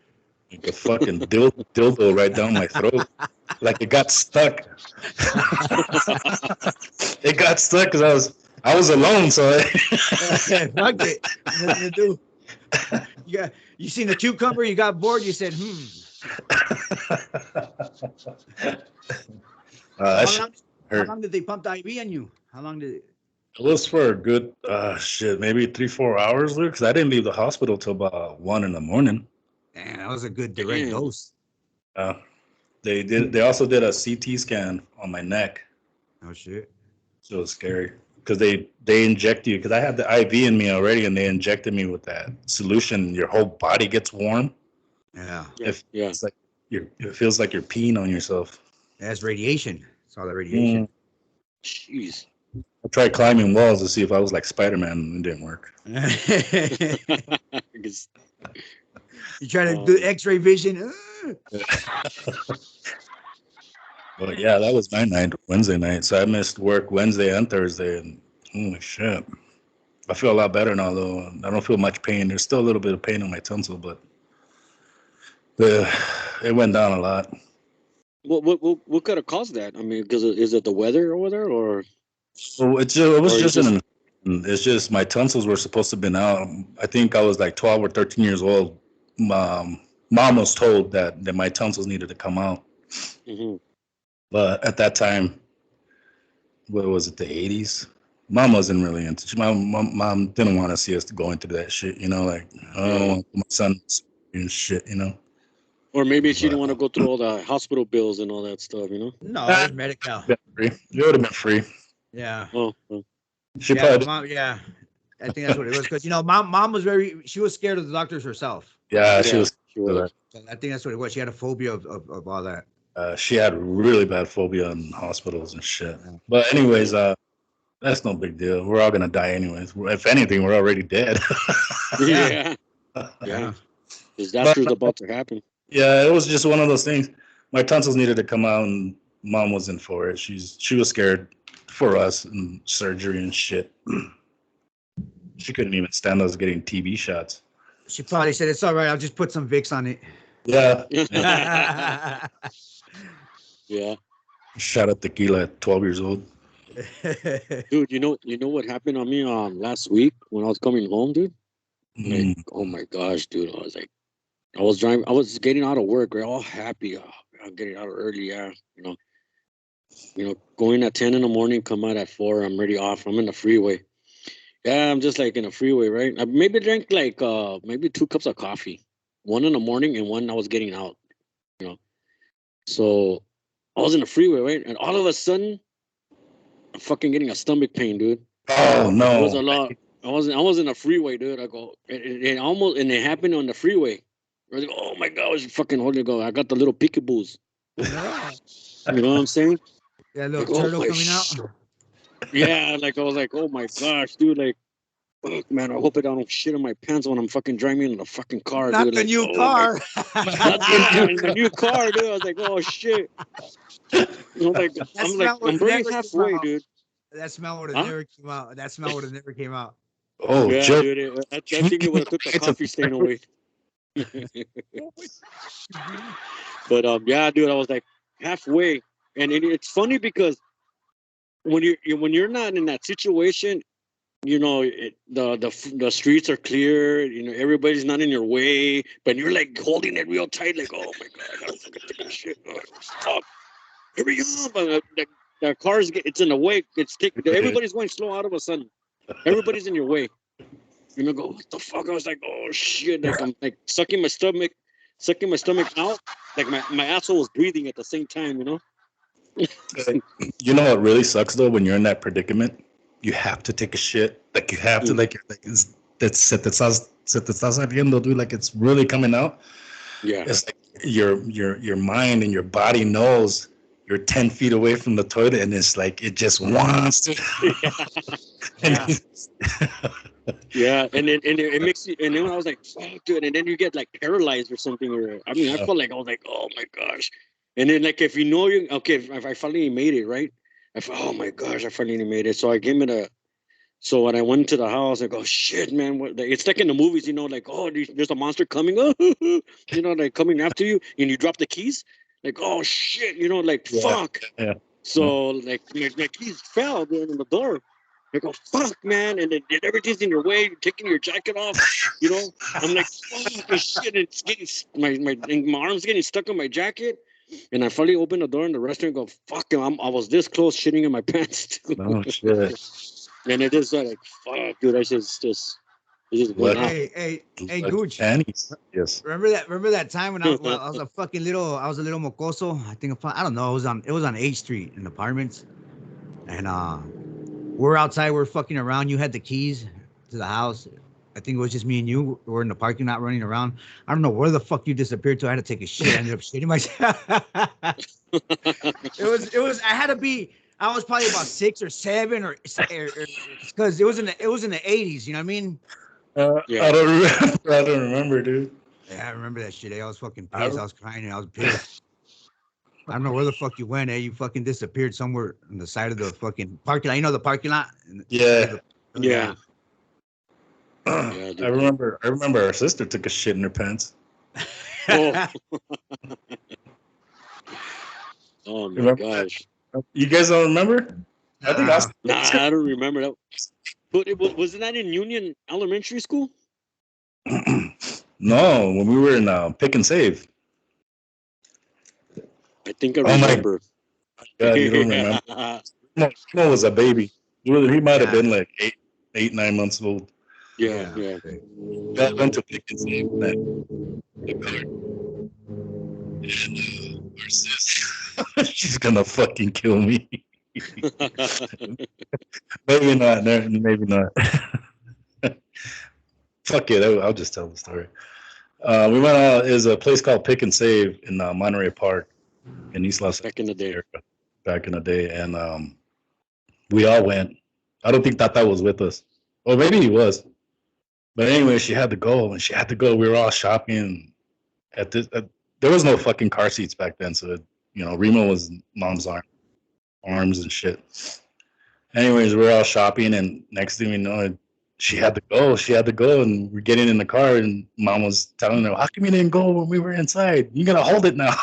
Like a fucking dildo right down my throat. Like it got stuck. It got stuck because I was alone, so Fuck it. Nothing to do. Yeah, you seen the cucumber, you got bored, you said, how long did they pump the IV on you? How long did it? It was for a good maybe 3-4 hours, Luke, because I didn't leave the hospital till about 1 a.m. Damn, that was a good direct dose. They also did a CT scan on my neck. Oh shit. So it was scary. Because they inject you, because I had the IV in me already, and they injected me with that solution. Your whole body gets warm. Yeah. It's like it feels like you're peeing on yourself. That's radiation. It's all the radiation. Jeez. I tried climbing walls to see if I was like Spider-Man, and it didn't work. You try to do X-ray vision. But yeah, that was my night, Wednesday night. So I missed work Wednesday and Thursday, and holy shit. I feel a lot better now, though. I don't feel much pain. There's still a little bit of pain on my tonsil, but it went down a lot. What could have caused that? I mean, because is it the weather over there, or? So it's just my tonsils were supposed to have been out. I think I was like 12 or 13 years old. Mom was told that my tonsils needed to come out. Mm-hmm. But at that time, what was it, the 80s? Mom wasn't really into. Mom didn't want to see us go into that shit, you know. Like I don't want my son and shit, you know. Or maybe she didn't want to go through all the hospital bills and all that stuff, you know. No, it was Medi-Cal. It would have been free. Yeah. Oh. She probably. Mom, I think that's what it was, because mom was she was scared of the doctors herself. Yeah, she was. So I think that's what it was. She had a phobia of all that. She had really bad phobia in hospitals and shit. But anyways, that's no big deal. We're all gonna die anyways. If anything, we're already dead. Yeah. Disaster's about to happen. Yeah, it was just one of those things. My tonsils needed to come out, and Mom wasn't for it. She was scared for us and surgery and shit. She couldn't even stand us getting TB shots. She probably said, "It's all right. I'll just put some Vicks on it." Yeah. Yeah. Shot at tequila at 12 years old. Dude, you know what happened on me last week when I was coming home, dude? Like, Mm. oh my gosh, dude. I was like, I was driving, I was getting out of work, right? All happy. Oh, I'm getting out early, yeah. Going at 10 in the morning, come out at 4. I'm ready off. I'm in the freeway. Yeah, I'm just like in the freeway, right? I maybe drank like maybe 2 cups of coffee. One in the morning and one I was getting out, you know. So I was in the freeway, right? And all of a sudden, I'm fucking getting a stomach pain, dude. Oh, It was a no. lot. I was in the freeway, dude. I go, it almost, and it happened on the freeway. I was like, oh my gosh, fucking hold it, go. I got the little peekaboos. You know what I'm saying? Yeah, little Like, oh turtle my coming out. yeah, like I was like, oh my gosh, dude, like, fuck, man, I hope I don't shit in my pants when I'm fucking driving in the fucking car, Not dude. the Like, new oh my, car. not yeah, in the new car, dude. I was like, oh shit. Like That smell would I'm have barely never came halfway, out. dude. That smell would have Huh? never came out. That smell would have never came out. Oh, Yeah, Joe. dude. I think it would have took the coffee stain away. But yeah, dude, I was like halfway, and it's funny because when you're not in that situation, the streets are clear. Everybody's not in your way, but you're like holding it real tight, like, oh my god, I gotta fucking take a shit. Oh, stop. Here we go. But the cars it's in the way. Everybody's going slow out of a sudden. Everybody's in your way. Go, what the fuck? I was like, oh shit. Like I'm like sucking my stomach out. Like my asshole was breathing at the same time, You know what really sucks though when you're in that predicament? You have to take a shit. Like you have to Mm. se te está saliendo, dude. Like it's really coming out. Yeah. It's like your mind and your body knows you're 10 feet away from the toilet, and it's like it just wants to. Yeah. Yeah, and then it makes you, and then I was like, fuck, dude, and then you get like paralyzed or something, or I mean, I felt like I was like, oh my gosh, and then like if you know you okay, if I finally made it, right? I thought, oh my gosh, I finally made it. So I gave it a. So when I went to the house, I go, shit, man, it's like in the movies, like, oh, there's a monster coming, like coming after you, and you drop the keys, like, oh shit, like Yeah, fuck. yeah. So like my keys fell dude, in the door. I go, fuck, man, and then everything's in your way. You're taking your jacket off, I'm like, fuck, and shit. It's getting my arms getting stuck on my jacket, and I finally opened the door in the restaurant. And go, fuck, I was this close shitting in my pants too. No shit. And it is like, fuck, dude, I just it just went What? out. Hey, Gooch. Panties. Yes. Remember that time when I was a fucking little, I was a little mocoso. I don't know. It was on H Street in apartments, and we're outside. We're fucking around. You had the keys to the house. I think it was just me and you. We're in the parking lot running around. I don't know where the fuck you disappeared to. I had to take a shit. I ended up shitting myself. It was. I had to be. I was probably about 6 or 7 or because it was in the 80s. You know what I mean? Yeah. I don't remember. I don't remember, dude. Yeah, I remember that shit. I was fucking pissed. I was crying and I was pissed. I don't know where the fuck you went. You fucking disappeared somewhere on the side of the fucking parking lot. You know the parking lot? Yeah. Yeah. I remember. I remember our sister took a shit in her pants. Oh, oh my Remember gosh. You guys don't remember? I think Nah, I don't remember that. But wasn't that in Union Elementary School? No, when we were in Pick and Save. I think I Oh my remember. God, you don't remember? Mo was a baby. He might have been like 9 months old. Yeah. I went to Pick and Save that. Our sis, she's gonna fucking kill me. Maybe not. No, maybe not. Fuck it. I'll just tell the story. We went out. There's a place called Pick and Save in Monterey Park in East Los Angeles. Back in the day. Back in the day, and we all went. I don't think Tata was with us, or maybe he was. But anyway, she had to go, and she had to go. We were all shopping at this. There was no fucking car seats back then, so Remo was mom's arms and shit. Anyways, we're all shopping, and next thing we know, she had to go. She had to go, and we're getting in the car, and mom was telling her, "How come you didn't go when we were inside? You gotta hold it now."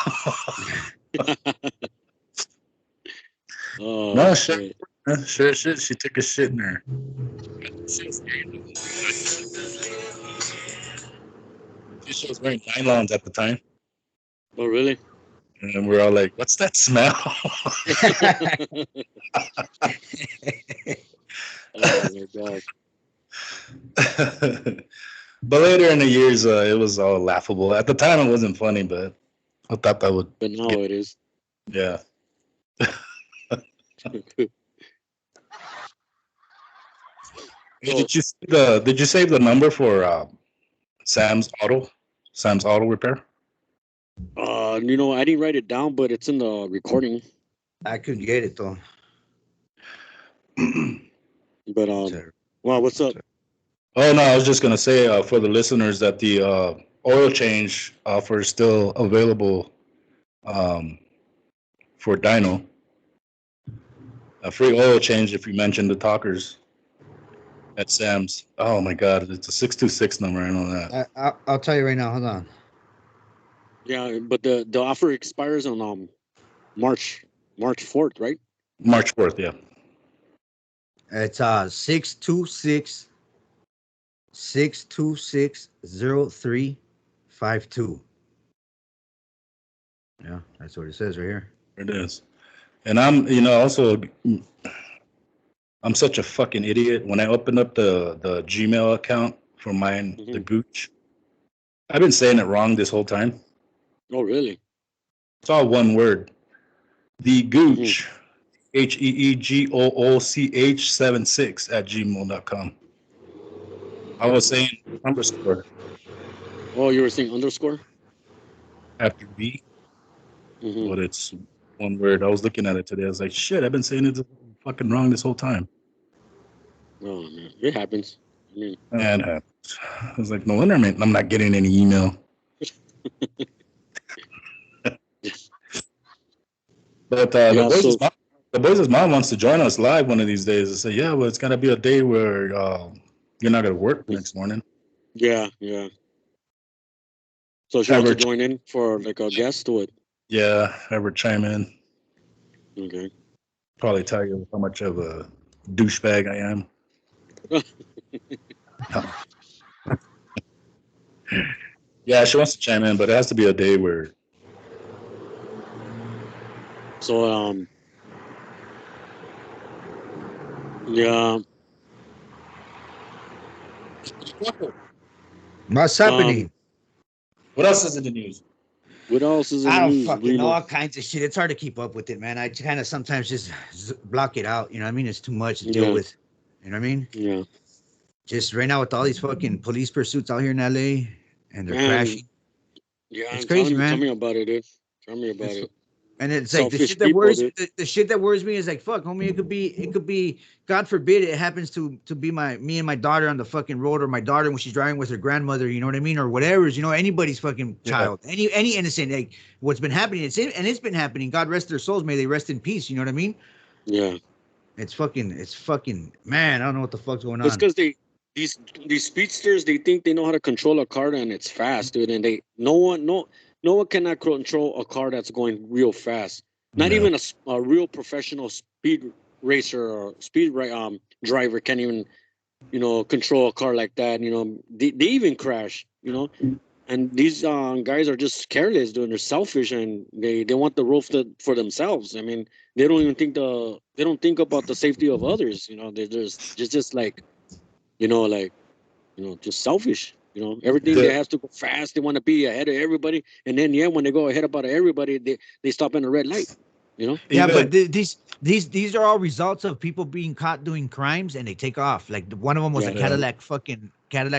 Oh No shit. shit, sure shit. She took a shit in her. She was wearing nylons at the time, Oh really? and we're all like, "What's that smell?" Oh my god. But later in the years, it was all laughable. At the time, it wasn't funny, but I thought that would But now get, it is. yeah. Hey, So did you save the number for Sam's Auto? Sam's Auto Repair? I didn't write it down, but it's in the recording. I couldn't get it though. But Sorry. well, what's up? Oh no, I was just gonna say for the listeners that the oil change offer is still available um, for Dino. A free oil change if you mention the talkers at Sam's. Oh my God, it's a 626 number. I know that. I'll tell you right now. Hold on. Yeah, but the offer expires on March 4th, right? March 4th, yeah. It's 626-0352. Yeah, that's what it says right here. It is. And also, I'm such a fucking idiot. When I opened up the Gmail account for mine, the Gooch, I've been saying it wrong this whole time. Oh, really? It's all one word. The Gooch, HEEGOOCH 76 @gmail.com. I was saying underscore Oh, you were saying underscore? after B, Mm-hmm. but it's one word. I was looking at it today. I was like, shit, I've been saying it fucking wrong this whole time. Oh man, it happens. I mean, And I was like, no wonder I'm not getting any email. But yeah. So the boys' mom wants to join us live one of these days. I say, yeah, well, it's gonna be a day where you're not gonna work the next morning. yeah. So she wants to join in for like a guest to it. Yeah, ever chime in. Okay. Probably tell you how much of a douchebag I am. Yeah, she wants to chime in, but it has to be a day where. So yeah. What's happening? What else is in the news? What else is in I the don't news? fucking know Reno? all kinds of shit. It's hard to keep up with it, man. I kind of sometimes just block it out. You know what I mean? It's too much to deal with. You know what I mean? Yeah. Just right now with all these fucking police pursuits out here in LA and they're crashing. Yeah, It's crazy, man. Tell me about it, dude. Tell me about it. And it's like Selfish people, the shit that worries me is like, fuck, homie, it could be, God forbid it happens to be me and my daughter on the fucking road, or my daughter when she's driving with her grandmother, you know what I mean? Or whatever, anybody's fucking child, any innocent, like what's been happening. It's been happening. God rest their souls. May they rest in peace. You know what I mean? Yeah. It's fucking, man, I don't know what the fuck's going on. It's because these speedsters, they think they know how to control a car and it's fast, dude. And no one cannot control a car that's going real fast. Not even a real professional speed racer or driver can even, control a car like that. They even crash, and these guys are just careless, dude. They're selfish and they want the roof for themselves. I mean, they don't even they don't think about the safety of others. They're just like, just selfish. Everything they have to go fast. They want to be ahead of everybody, and then when they go ahead about everybody, they stop in a red light. Yeah, but these are all results of people being caught doing crimes and they take off. Like one of them was a Cadillac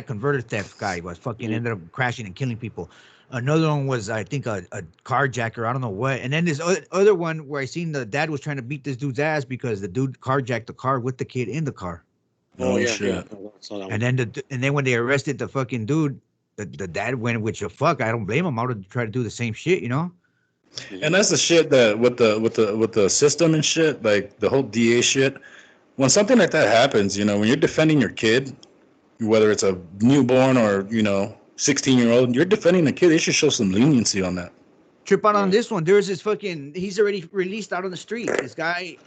converter theft guy was fucking ended up crashing and killing people. Another one was, I think, a carjacker. I don't know what. And then this other one where I seen the dad was trying to beat this dude's ass because the dude carjacked the car with the kid in the car. Oh yeah, shit. Yeah. And then when they arrested the fucking dude, the dad went, which fuck, I don't blame him. I would try to do the same shit, And that's the shit that with the system and shit, like the whole DA shit. When something like that happens, when you're defending your kid, whether it's a newborn or 16-year-old, you're defending the kid. They should show some leniency on that. Trip out on this one. There's this fucking. He's already released out on the street. This guy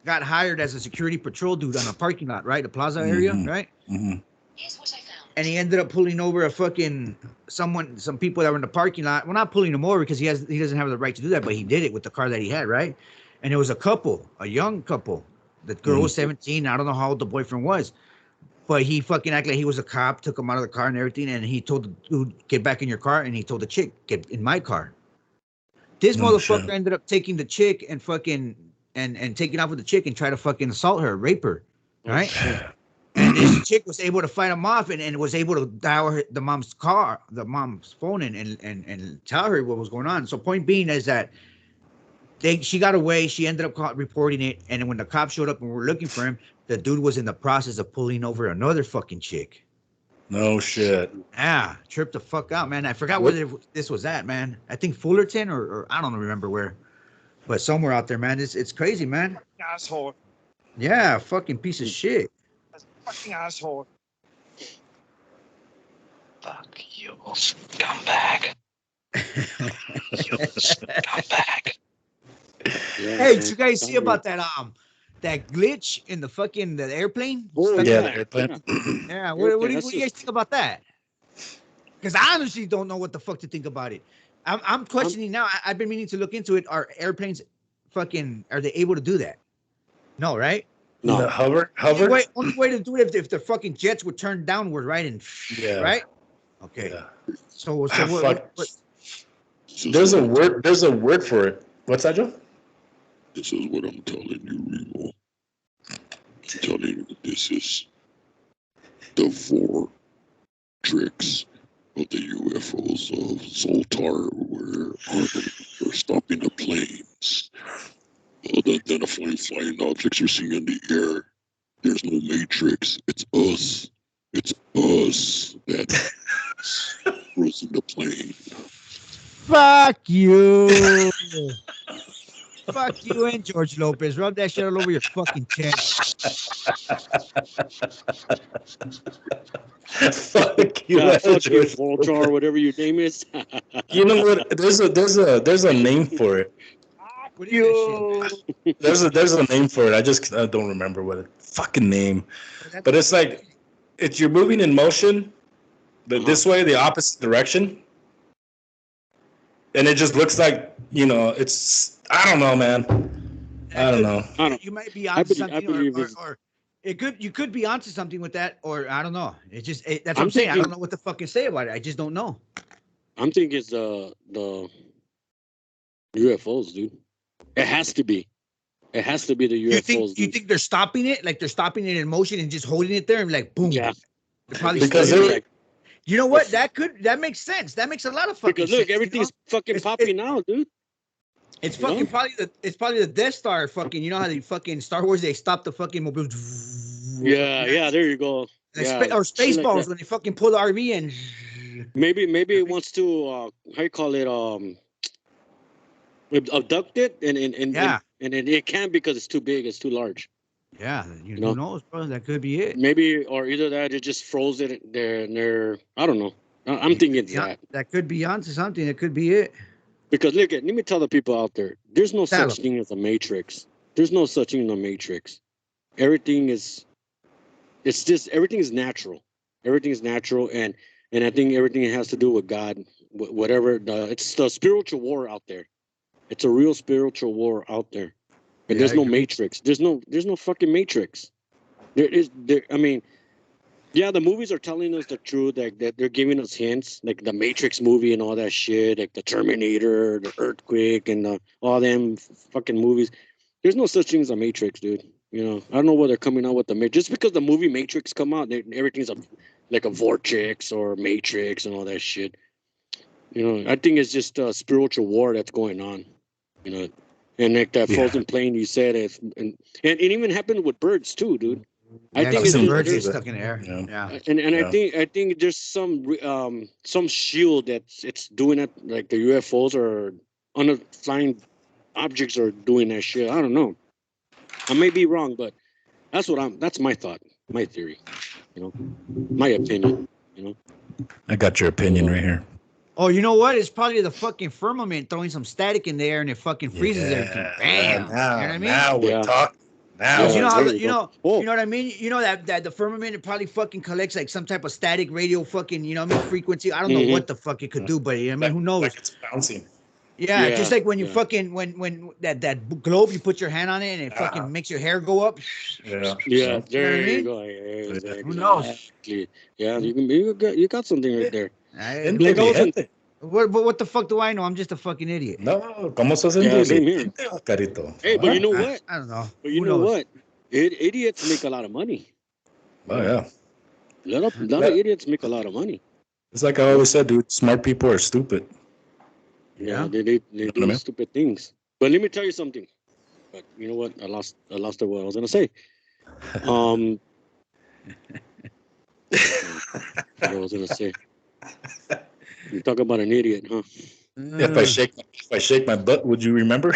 got hired as a security patrol dude on a parking lot, right? The plaza area, right? Mm-hmm. Here's what I found. And he ended up pulling over some people that were in the parking lot. Well, not pulling him over because he doesn't have the right to do that, but he did it with the car that he had, right? And it was a young couple. The girl was 17. I don't know how old the boyfriend was, but he fucking acted like he was a cop, took him out of the car and everything, and he told the dude, get back in your car, and he told the chick, get in my car. This motherfucker ended up taking the chick and fucking and taking off with the chick and try to fucking assault her, rape her, right? And this chick was able to fight him off and was able to dial the mom's phone and tell her what was going on. So point being is that she got away. She ended up reporting it, and when the cops showed up and were looking for him, the dude was in the process of pulling over another fucking chick. No shit. Yeah, tripped the fuck out, man. I forgot where this was at, man. I think Fullerton or I don't remember where, but somewhere out there, man. It's crazy, man. Asshole. Yeah, fucking piece of shit. Fucking asshole. Fuck you, scumbag. You scumbag. Yeah, Hey, did you guys see about that glitch in the airplane? Oh, Yeah, yeah. the airplane. Yeah, what do That's you guys think about that? Because I honestly don't know what the fuck to think about it. I'm questioning now. I've been meaning to look into it. Are airplanes are they able to do that? No, right? No. The hover. Only way to do it if the fucking jets would turn downward, right? And right? Okay. Yeah. So what? There's a word for it. What's that, Joe? This is what I'm telling you, Remo. I'm telling you, this is the vortex of the UFOs of Zoltar, where they're stopping the planes, identifying flying objects you're seeing in the air. There's no matrix. It's us. It's us that frozen the plane. Fuck you. Fuck you and George Lopez. Rub that shit all over your fucking chest. Fuck you, fuck you, Voltar, whatever your name is. You know what? There's a name for it. What is that shit? There's a name for it. I don't remember what it fucking name. But it's like you're moving in motion, this way, the opposite direction. And it just looks like, it's, I don't know, man. I don't know. You might be onto something, or you could be onto something with that, or I don't know. That's what I'm saying. I don't know what to fucking say about it. I just don't know. I'm thinking it's the UFOs, dude. It has to be. It has to be the UFOs. You think they're stopping it? Like they're stopping it in motion and just holding it there and like boom. Yeah. Because you know what? That makes sense. That makes a lot of fucking sense. Because look, everything's fucking popping out, dude. It's fucking probably the Death Star fucking, you know how they fucking Star Wars, they stop the fucking mobile. Yeah, there you go. Or Spaceballs like when they fucking pull the RV and maybe it wants to how you call it abduct it and it can't because it's too big, it's too large. Yeah, who knows, bro? That could be it. Maybe, or either that, it just froze it there. I don't know. I'm thinking it's that. That could be onto something. It could be it. Because let me tell the people out there, there's no such thing as a matrix. There's no such thing as a matrix. Everything is natural. Everything is natural, and I think everything has to do with God. Whatever it's the spiritual war out there. It's a real spiritual war out there. And there's no matrix. There's no fucking matrix. I mean, yeah, the movies are telling us the truth, that they're giving us hints, like the Matrix movie and all that shit, like the Terminator, the Earthquake, and all them fucking movies. There's no such thing as a Matrix, dude. I don't know what they're coming out with the Matrix. Just because the movie Matrix come out, everything's like a vortex or Matrix and all that shit. I think it's just a spiritual war that's going on. And like that frozen plane you said, and it even happened with birds too, dude. I think some birds get stuck in the air. Yeah. And I think there's some shield it's doing it, like the UFOs or unflying objects are doing that shit. I don't know. I may be wrong, but that's my thought, my theory. You know, my opinion. You know, I got your opinion right here. Oh, you know what? It's probably the fucking firmament throwing some static in the air and it fucking freezes everything. Bam. You know what I mean? Now we're talking. Now Because you know how there you go. know Oh, you know what I mean. You know that the firmament it probably fucking collects like some type of static radio fucking you know what I mean frequency. I don't know what the fuck it could do, but I mean who knows? like it's bouncing. Yeah, just like when you yeah. fucking when that globe you put your hand on it and it fucking makes your hair go up. Yeah. Yeah, You know what I there you mean? go. Exactly. Who knows? Yeah, you got something right there. Gente, Like I was in, gente. What the fuck do I know? I'm just a fucking idiot. No, ¿cómo se yeah, sentir? same here. Gente, Carito. Hey, but you know I, what? I don't know. But you Who know knows? what? Idiots make a lot of money. Oh yeah. A lot of idiots make a lot of money. It's like I always said, dude. Smart people are stupid. Yeah, they do what I mean? stupid things. But let me tell you something. But you know what? I lost what I was gonna say. What I was gonna say. You talk about an idiot, huh? If I shake my butt, would you remember?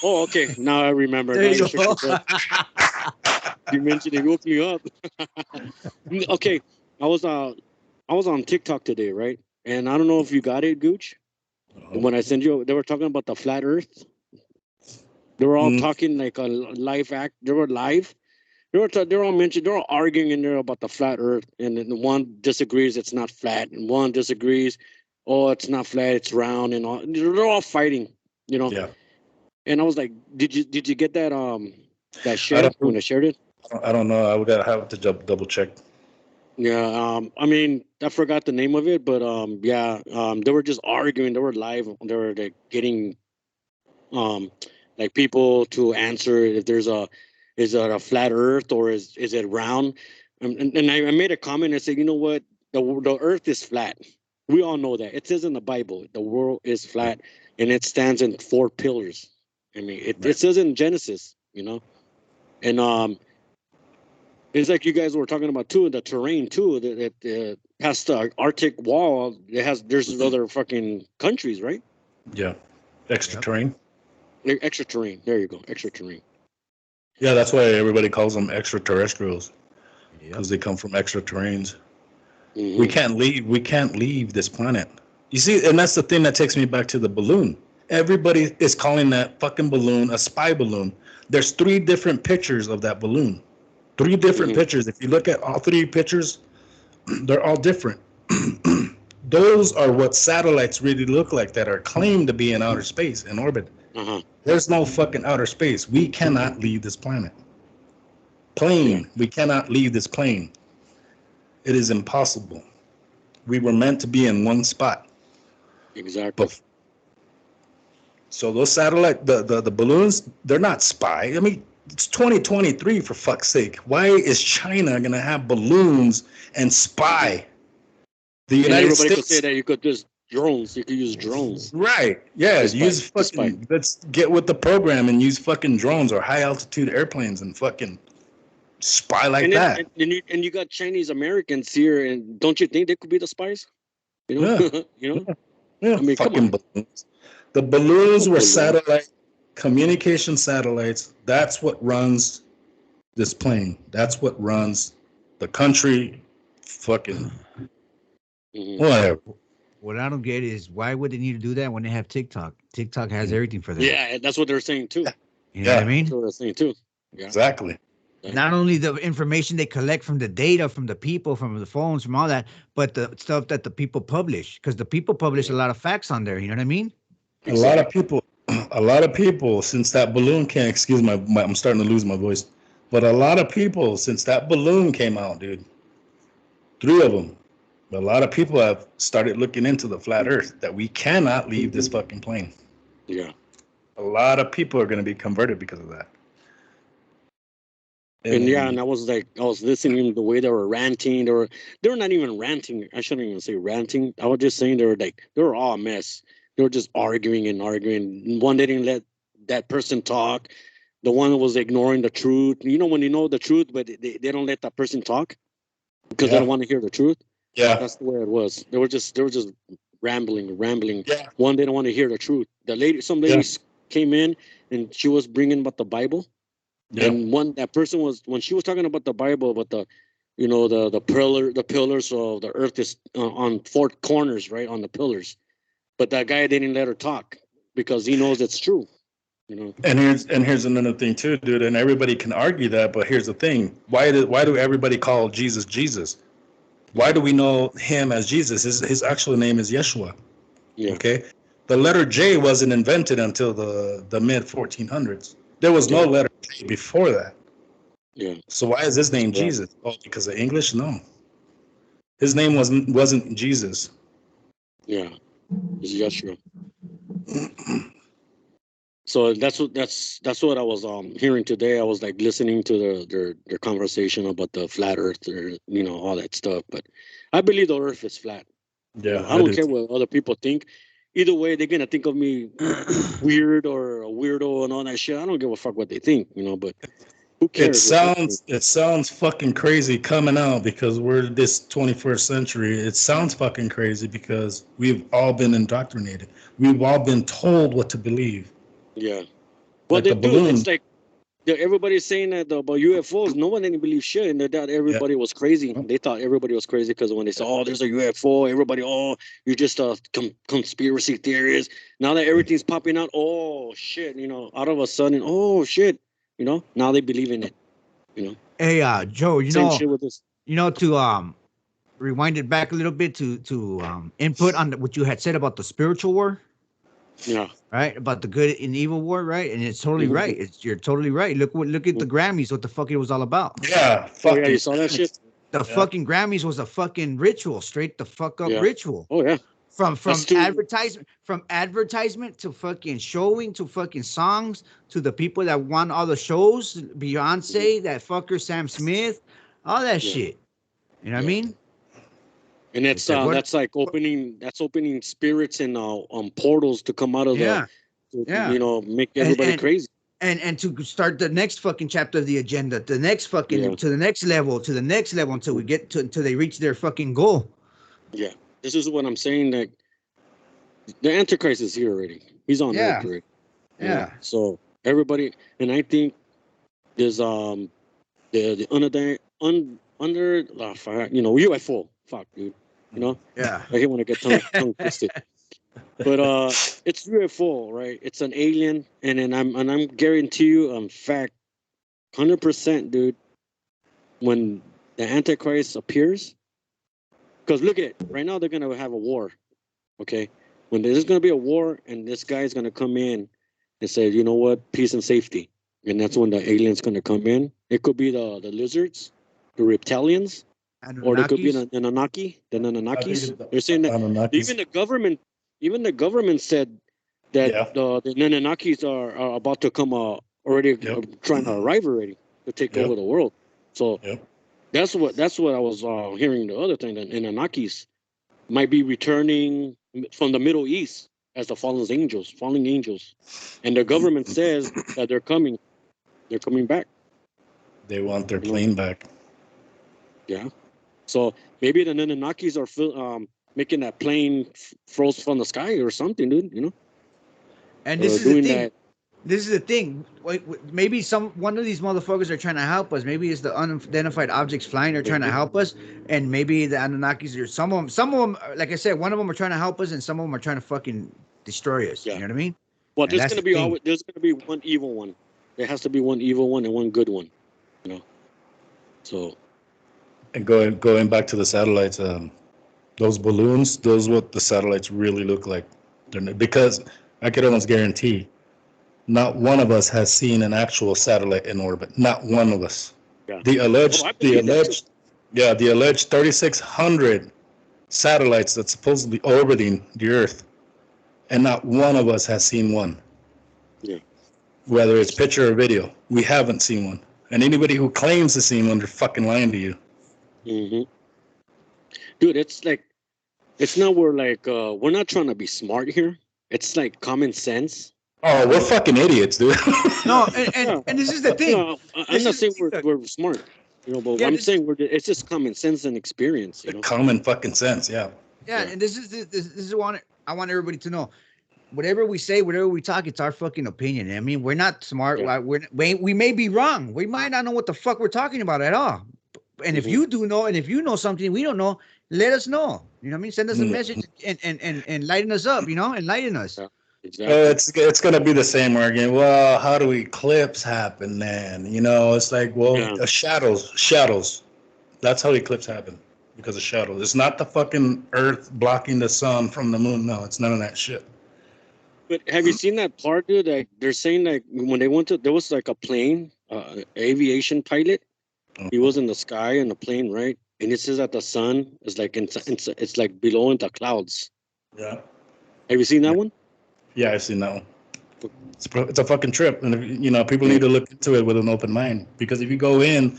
Oh, okay. Now I remember. There Now you shook go. your butt. You mentioned it woke me up. Okay, I was on TikTok today, right? And I don't know if you got it, Gooch. When I sent you, they were talking about the flat Earth. They were all talking like a live act. They were live. They were all mentioned. They were all arguing in there about the flat Earth, and then one disagrees it's not flat, and one disagrees, oh, it's not flat, it's round, and all. They're all fighting, you know. Yeah. And I was like, did you get that that I share don't, when I shared it? I don't know. I would have to double check. Yeah, I mean, I forgot the name of it, but yeah, they were just arguing. They were live. They were like getting like people to answer if there's is it a flat Earth or is it round? And I made a comment. I said, you know what, the Earth is flat. We all know that. It says in the Bible, the world is flat, and it stands in 4 pillars. I mean, it says in Genesis, you know, and it's like you guys were talking about too, the terrain too. That past the Arctic wall, there's other fucking countries, right? Yeah. Extra terrain. Extra terrain. There you go. Extra terrain. Yeah, that's why everybody calls them extraterrestrials, because they come from extra terrains. Mhm. We can't leave this planet. You see, and that's the thing that takes me back to the balloon. Everybody is calling that fucking balloon a spy balloon. There's 3 different pictures of that balloon. 3 different pictures. If you look at all 3 pictures, they're all different. Those are what satellites really look like that are claimed to be in outer space, in orbit. There's no fucking outer space. We cannot leave this planet. We cannot leave this plane. It is impossible. We were meant to be in one spot. Exactly. So those satellite, the balloons, they're not spy. I mean, it's 2023 for fuck's sake. Why is China gonna have balloons and spy? The And United everybody States could say that you could just drones. You could use drones. Right. Yeah. Despite- Use fucking. Let's get with the program and use fucking drones or high altitude airplanes and fucking spy like And that. and you got Chinese Americans here, and don't you think they could be the spies? You know, Yeah. you know. Yeah. I mean, come fucking on. balloons. The balloons were Balloons. satellite communication satellites. That's what runs this plane. That's what runs the country. Fucking whatever. What I don't get is why would they need to do that when they have TikTok? TikTok has everything for them. Yeah, that's what they're saying too. You know what I mean? That's what they're saying too. Yeah. Exactly. Not only the information they collect from the data, from the people, from the phones, from all that, but the stuff that the people publish, because the people publish a lot of facts on there. You know what I mean? A lot of people, since that balloon came, excuse my, I'm starting to lose my voice, but a lot of people, since that balloon came out, dude, 3 of them, a lot of people have started looking into the flat Earth, that we cannot leave this fucking plane. Yeah. A lot of people are going to be converted because of that. And yeah, and I was listening to the way they were ranting. They were not even ranting. I shouldn't even say ranting. I was just saying they were all a mess. They were just arguing and arguing. One didn't let that person talk. The one was ignoring the truth. You know, when you know the truth, but they don't let that person talk because they don't want to hear the truth. Yeah, that's the way it was. They were just rambling. Yeah. One didn't want to hear the truth. Some ladies came in and she was bringing about the Bible. Yeah. And that person was, when she was talking about the Bible, about you know, the pillars of the earth is on four corners, right, on the pillars. But that guy didn't let her talk because he knows it's true. You know. And here's another thing too, dude. And everybody can argue that, but here's the thing: why do everybody call Jesus Jesus? Why do we know him as Jesus? His actual name is Yeshua. Yeah. Okay, the letter J wasn't invented until the mid 1400s. There was no letter J before that. Yeah. So why is his name Jesus? Oh, because of English? No. His name wasn't Jesus. Yeah. It's Yeshua. So that's what I was hearing today. I was like listening to their conversation about the flat Earth, or you know, all that stuff. But I believe the Earth is flat. Yeah, you know, I don't care what other people think. Either way, they're gonna think of me weird or a weirdo and all that shit. I don't give a fuck what they think, you know. But who cares? It sounds fucking crazy coming out because we're this 21st century. It sounds fucking crazy because we've all been indoctrinated. We've all been told what to believe. Yeah. Well, Like the balloon. It's like everybody's saying that about UFOs. No one didn't believe shit, and they thought everybody was crazy. They thought everybody was crazy because when they said, "Oh, there's a UFO," everybody, "Oh, you're just a conspiracy theorist." Now that everything's popping out, oh shit, you know, out of a sudden, oh shit, you know, now they believe in it, you know. Hey, Joe, Same shit with this. to rewind it back a little bit to input on what you had said about the spiritual war. Yeah. Right, about the good and evil war, right? And it's totally right. You're totally right. Look at the Grammys, what the fuck it was all about. Yeah, fucking. Oh, yeah, you saw that shit. The fucking Grammys was a fucking ritual, straight the fuck up ritual. Oh yeah. From advertisement to fucking showing to fucking songs to the people that won all the shows, Beyonce, that fucker Sam Smith, all that shit. You know what I mean? And that's like opening spirits and portals to come out of you know, make everybody crazy. And to start the next fucking chapter of the agenda, the next fucking to the next level until we get to until they reach their fucking goal. Yeah. This is what I'm saying, that the Antichrist is here already. He's on Earth already. Yeah. So everybody, and I think there's the under you know, UFO. Fuck, dude. You know? Yeah. I hate when I get tongue twisted. But it's UFO, right? It's an alien, and then I'm guarantee you, fact, 100%, dude. When the Antichrist appears, because look at it, right now they're gonna have a war, okay? When there's gonna be a war, and this guy's gonna come in and say, you know what, peace and safety, and that's when the aliens gonna come in. It could be the lizards, the reptilians. Or they could be the Anunnakis. They're saying that even the government said that the Anunnakis are about to come already trying to arrive already to take over the world. So that's what I was hearing. The other thing, that Anunnakis might be returning from the Middle East as the fallen angels, and the government says that they're coming back. They want their plane back. Yeah. So maybe the Anunnakis are making that plane froze from the sky or something, dude. You know. And this is the thing. This is the thing. Maybe one of these motherfuckers are trying to help us. Maybe it's the unidentified objects flying are trying to help us, and maybe the Anunnakis are some of them. Like I said, one of them are trying to help us, and some of them are trying to fucking destroy us. Yeah. You know what I mean? Well, there's gonna be one evil one. There has to be one evil one and one good one. You know. So. And going back to the satellites, those balloons, those what the satellites really look like. Because I could almost guarantee, not one of us has seen an actual satellite in orbit. Not one of us. Yeah. The alleged 3,600 satellites that's supposedly orbiting the Earth, and not one of us has seen one. Yeah. Whether it's picture or video, we haven't seen one. And anybody who claims to see one, they're fucking lying to you. Mm-hmm. Dude, it's not we're not trying to be smart here. It's like common sense. Oh, we're fucking idiots, dude. No, and this is the thing. You know, I'm not saying we're smart, you know, but I'm saying it's just common sense and experience. You know? Common fucking sense, yeah. Yeah, and this is what I want everybody to know. Whatever we say, whatever we talk, it's our fucking opinion. I mean, we're not smart. Yeah. We may be wrong. We might not know what the fuck we're talking about at all. And if you do know, and if you know something we don't know, let us know. You know what I mean? Send us a message and lighten us up. You know, enlighten us. Yeah, exactly. It's gonna be the same argument. Well, how do eclipse happen, man? You know, it's like, well, shadows. That's how eclipse happen, because of shadows. It's not the fucking Earth blocking the sun from the moon. No, it's none of that shit. But have you seen that part, dude? Like they're saying, like when they went to, there was like a plane, aviation pilot. He was in the sky in the plane, right? And it says that the sun is like it's like below in the clouds. Yeah. Have you seen that one? Yeah, I've seen that one. It's a fucking trip, and you know, people need to look into it with an open mind, because if you go in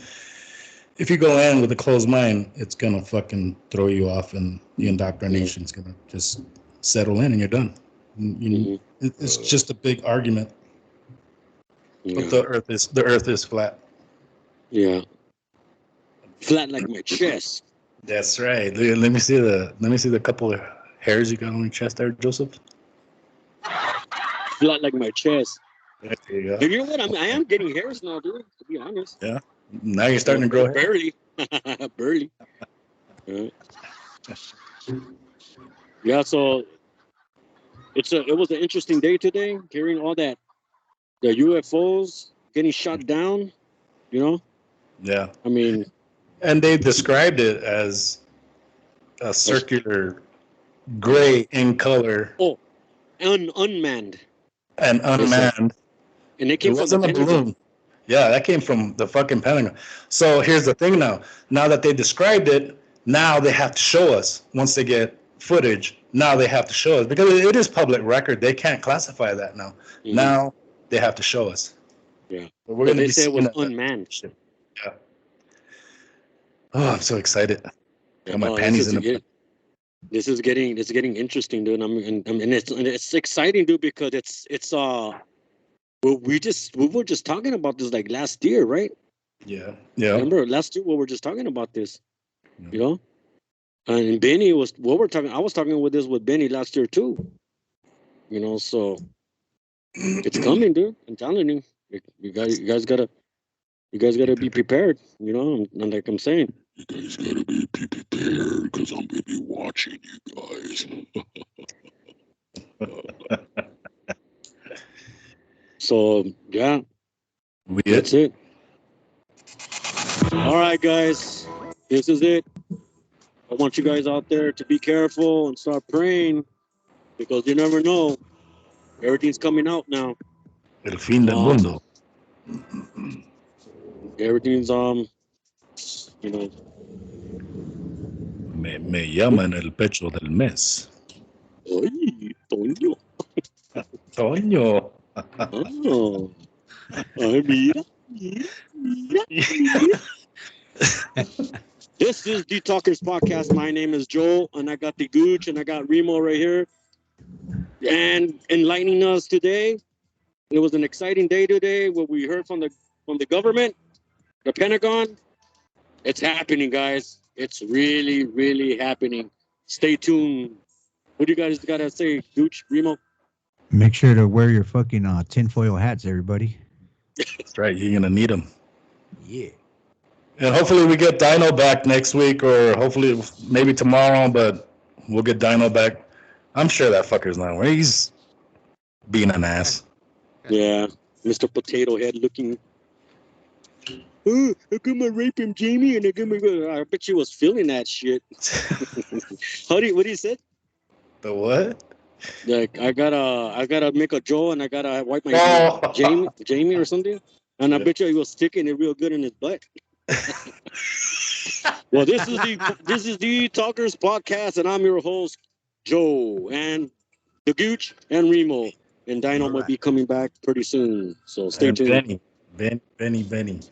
with a closed mind, it's gonna fucking throw you off, and the indoctrination's gonna just settle in, and you're done. It's just a big argument. But the Earth is flat. Yeah. Flat like my chest. That's right. Let me see the couple of hairs you got on your chest there, Joseph. Flat like my chest. There you go. And you know what? I am getting hairs now, dude. To be honest. Yeah. Now you're starting to grow hair. Barely. Barely. Yeah. So it was an interesting day today, hearing all that, the UFOs getting shot down. You know. Yeah. I mean. And they described it as a circular gray in color. Oh, unmanned. And unmanned. And it came from the Pentagon. Balloon. Yeah, that came from the fucking Pentagon. So here's the thing now. Now that they described it, now they have to show us. Once they get footage, now they have to show us. Because it is public record. They can't classify that now. Mm-hmm. Now they have to show us. Yeah. But we're going to be say it was unmanned. Yeah. Oh, I'm so excited. Got my panties in the... This is getting interesting, dude. And it's exciting, dude, because it's we were just talking about this like last year, right? Yeah. Yeah. Remember last year we were just talking about this, you know? And Benny I was talking with Benny last year too. You know, so it's coming, dude. I'm telling you. You guys gotta be prepared, you know, and like I'm saying. You guys gotta be prepared, because I'm gonna be watching you guys. So yeah, that's it. All right, guys, this is it. I want you guys out there to be careful and start praying, because you never know. Everything's coming out now. El fin del mundo. Everything's you know. Me llaman el pecho del mes. Ay, Toño. Toño. Oh. Ay, mira. This is the Talkers Podcast. My name is Joel, and I got the Gooch, and I got Remo right here. And enlightening us today. It was an exciting day today. What we heard from the government, the Pentagon. It's happening, guys. It's really, really happening. Stay tuned. What do you guys gotta say, Gooch, Remo? Make sure to wear your fucking tinfoil hats, everybody. That's right. You're gonna need them. Yeah. And hopefully we get Dino back next week, or hopefully maybe tomorrow. But we'll get Dino back. I'm sure that fucker's not where he's being an ass. Yeah, Mr. Potato Head looking. Oh, how come I rape him, Jamie? And I bet you was feeling that shit. What do you say? The what? Like I gotta make a Joe, and I gotta wipe my Jamie or something. And I bet you he was sticking it real good in his butt. Well, this is the Talkers Podcast, and I'm your host, Joe, and the Gooch and Remo, and Dino will be coming back pretty soon. So stay tuned. Benny.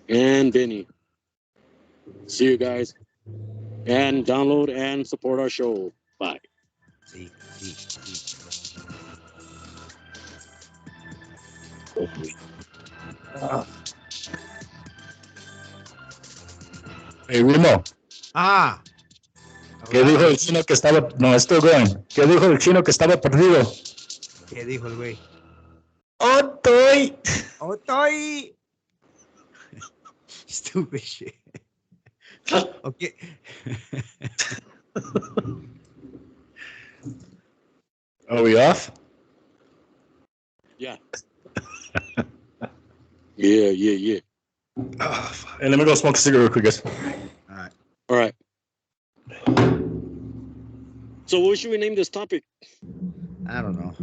And Benny. See you guys. And download and support our show. Bye. Hey, Remo. ¿Qué dijo el chino que estaba... No, still going. ¿Qué dijo el chino que estaba perdido? ¿Qué dijo el güey? ¡Otoy! ¡Otoy! Stupid shit. Okay. Are we off? Yeah. Yeah. Hey, let me go smoke a cigarette real quick, guys. All right. So what should we name this topic? I don't know.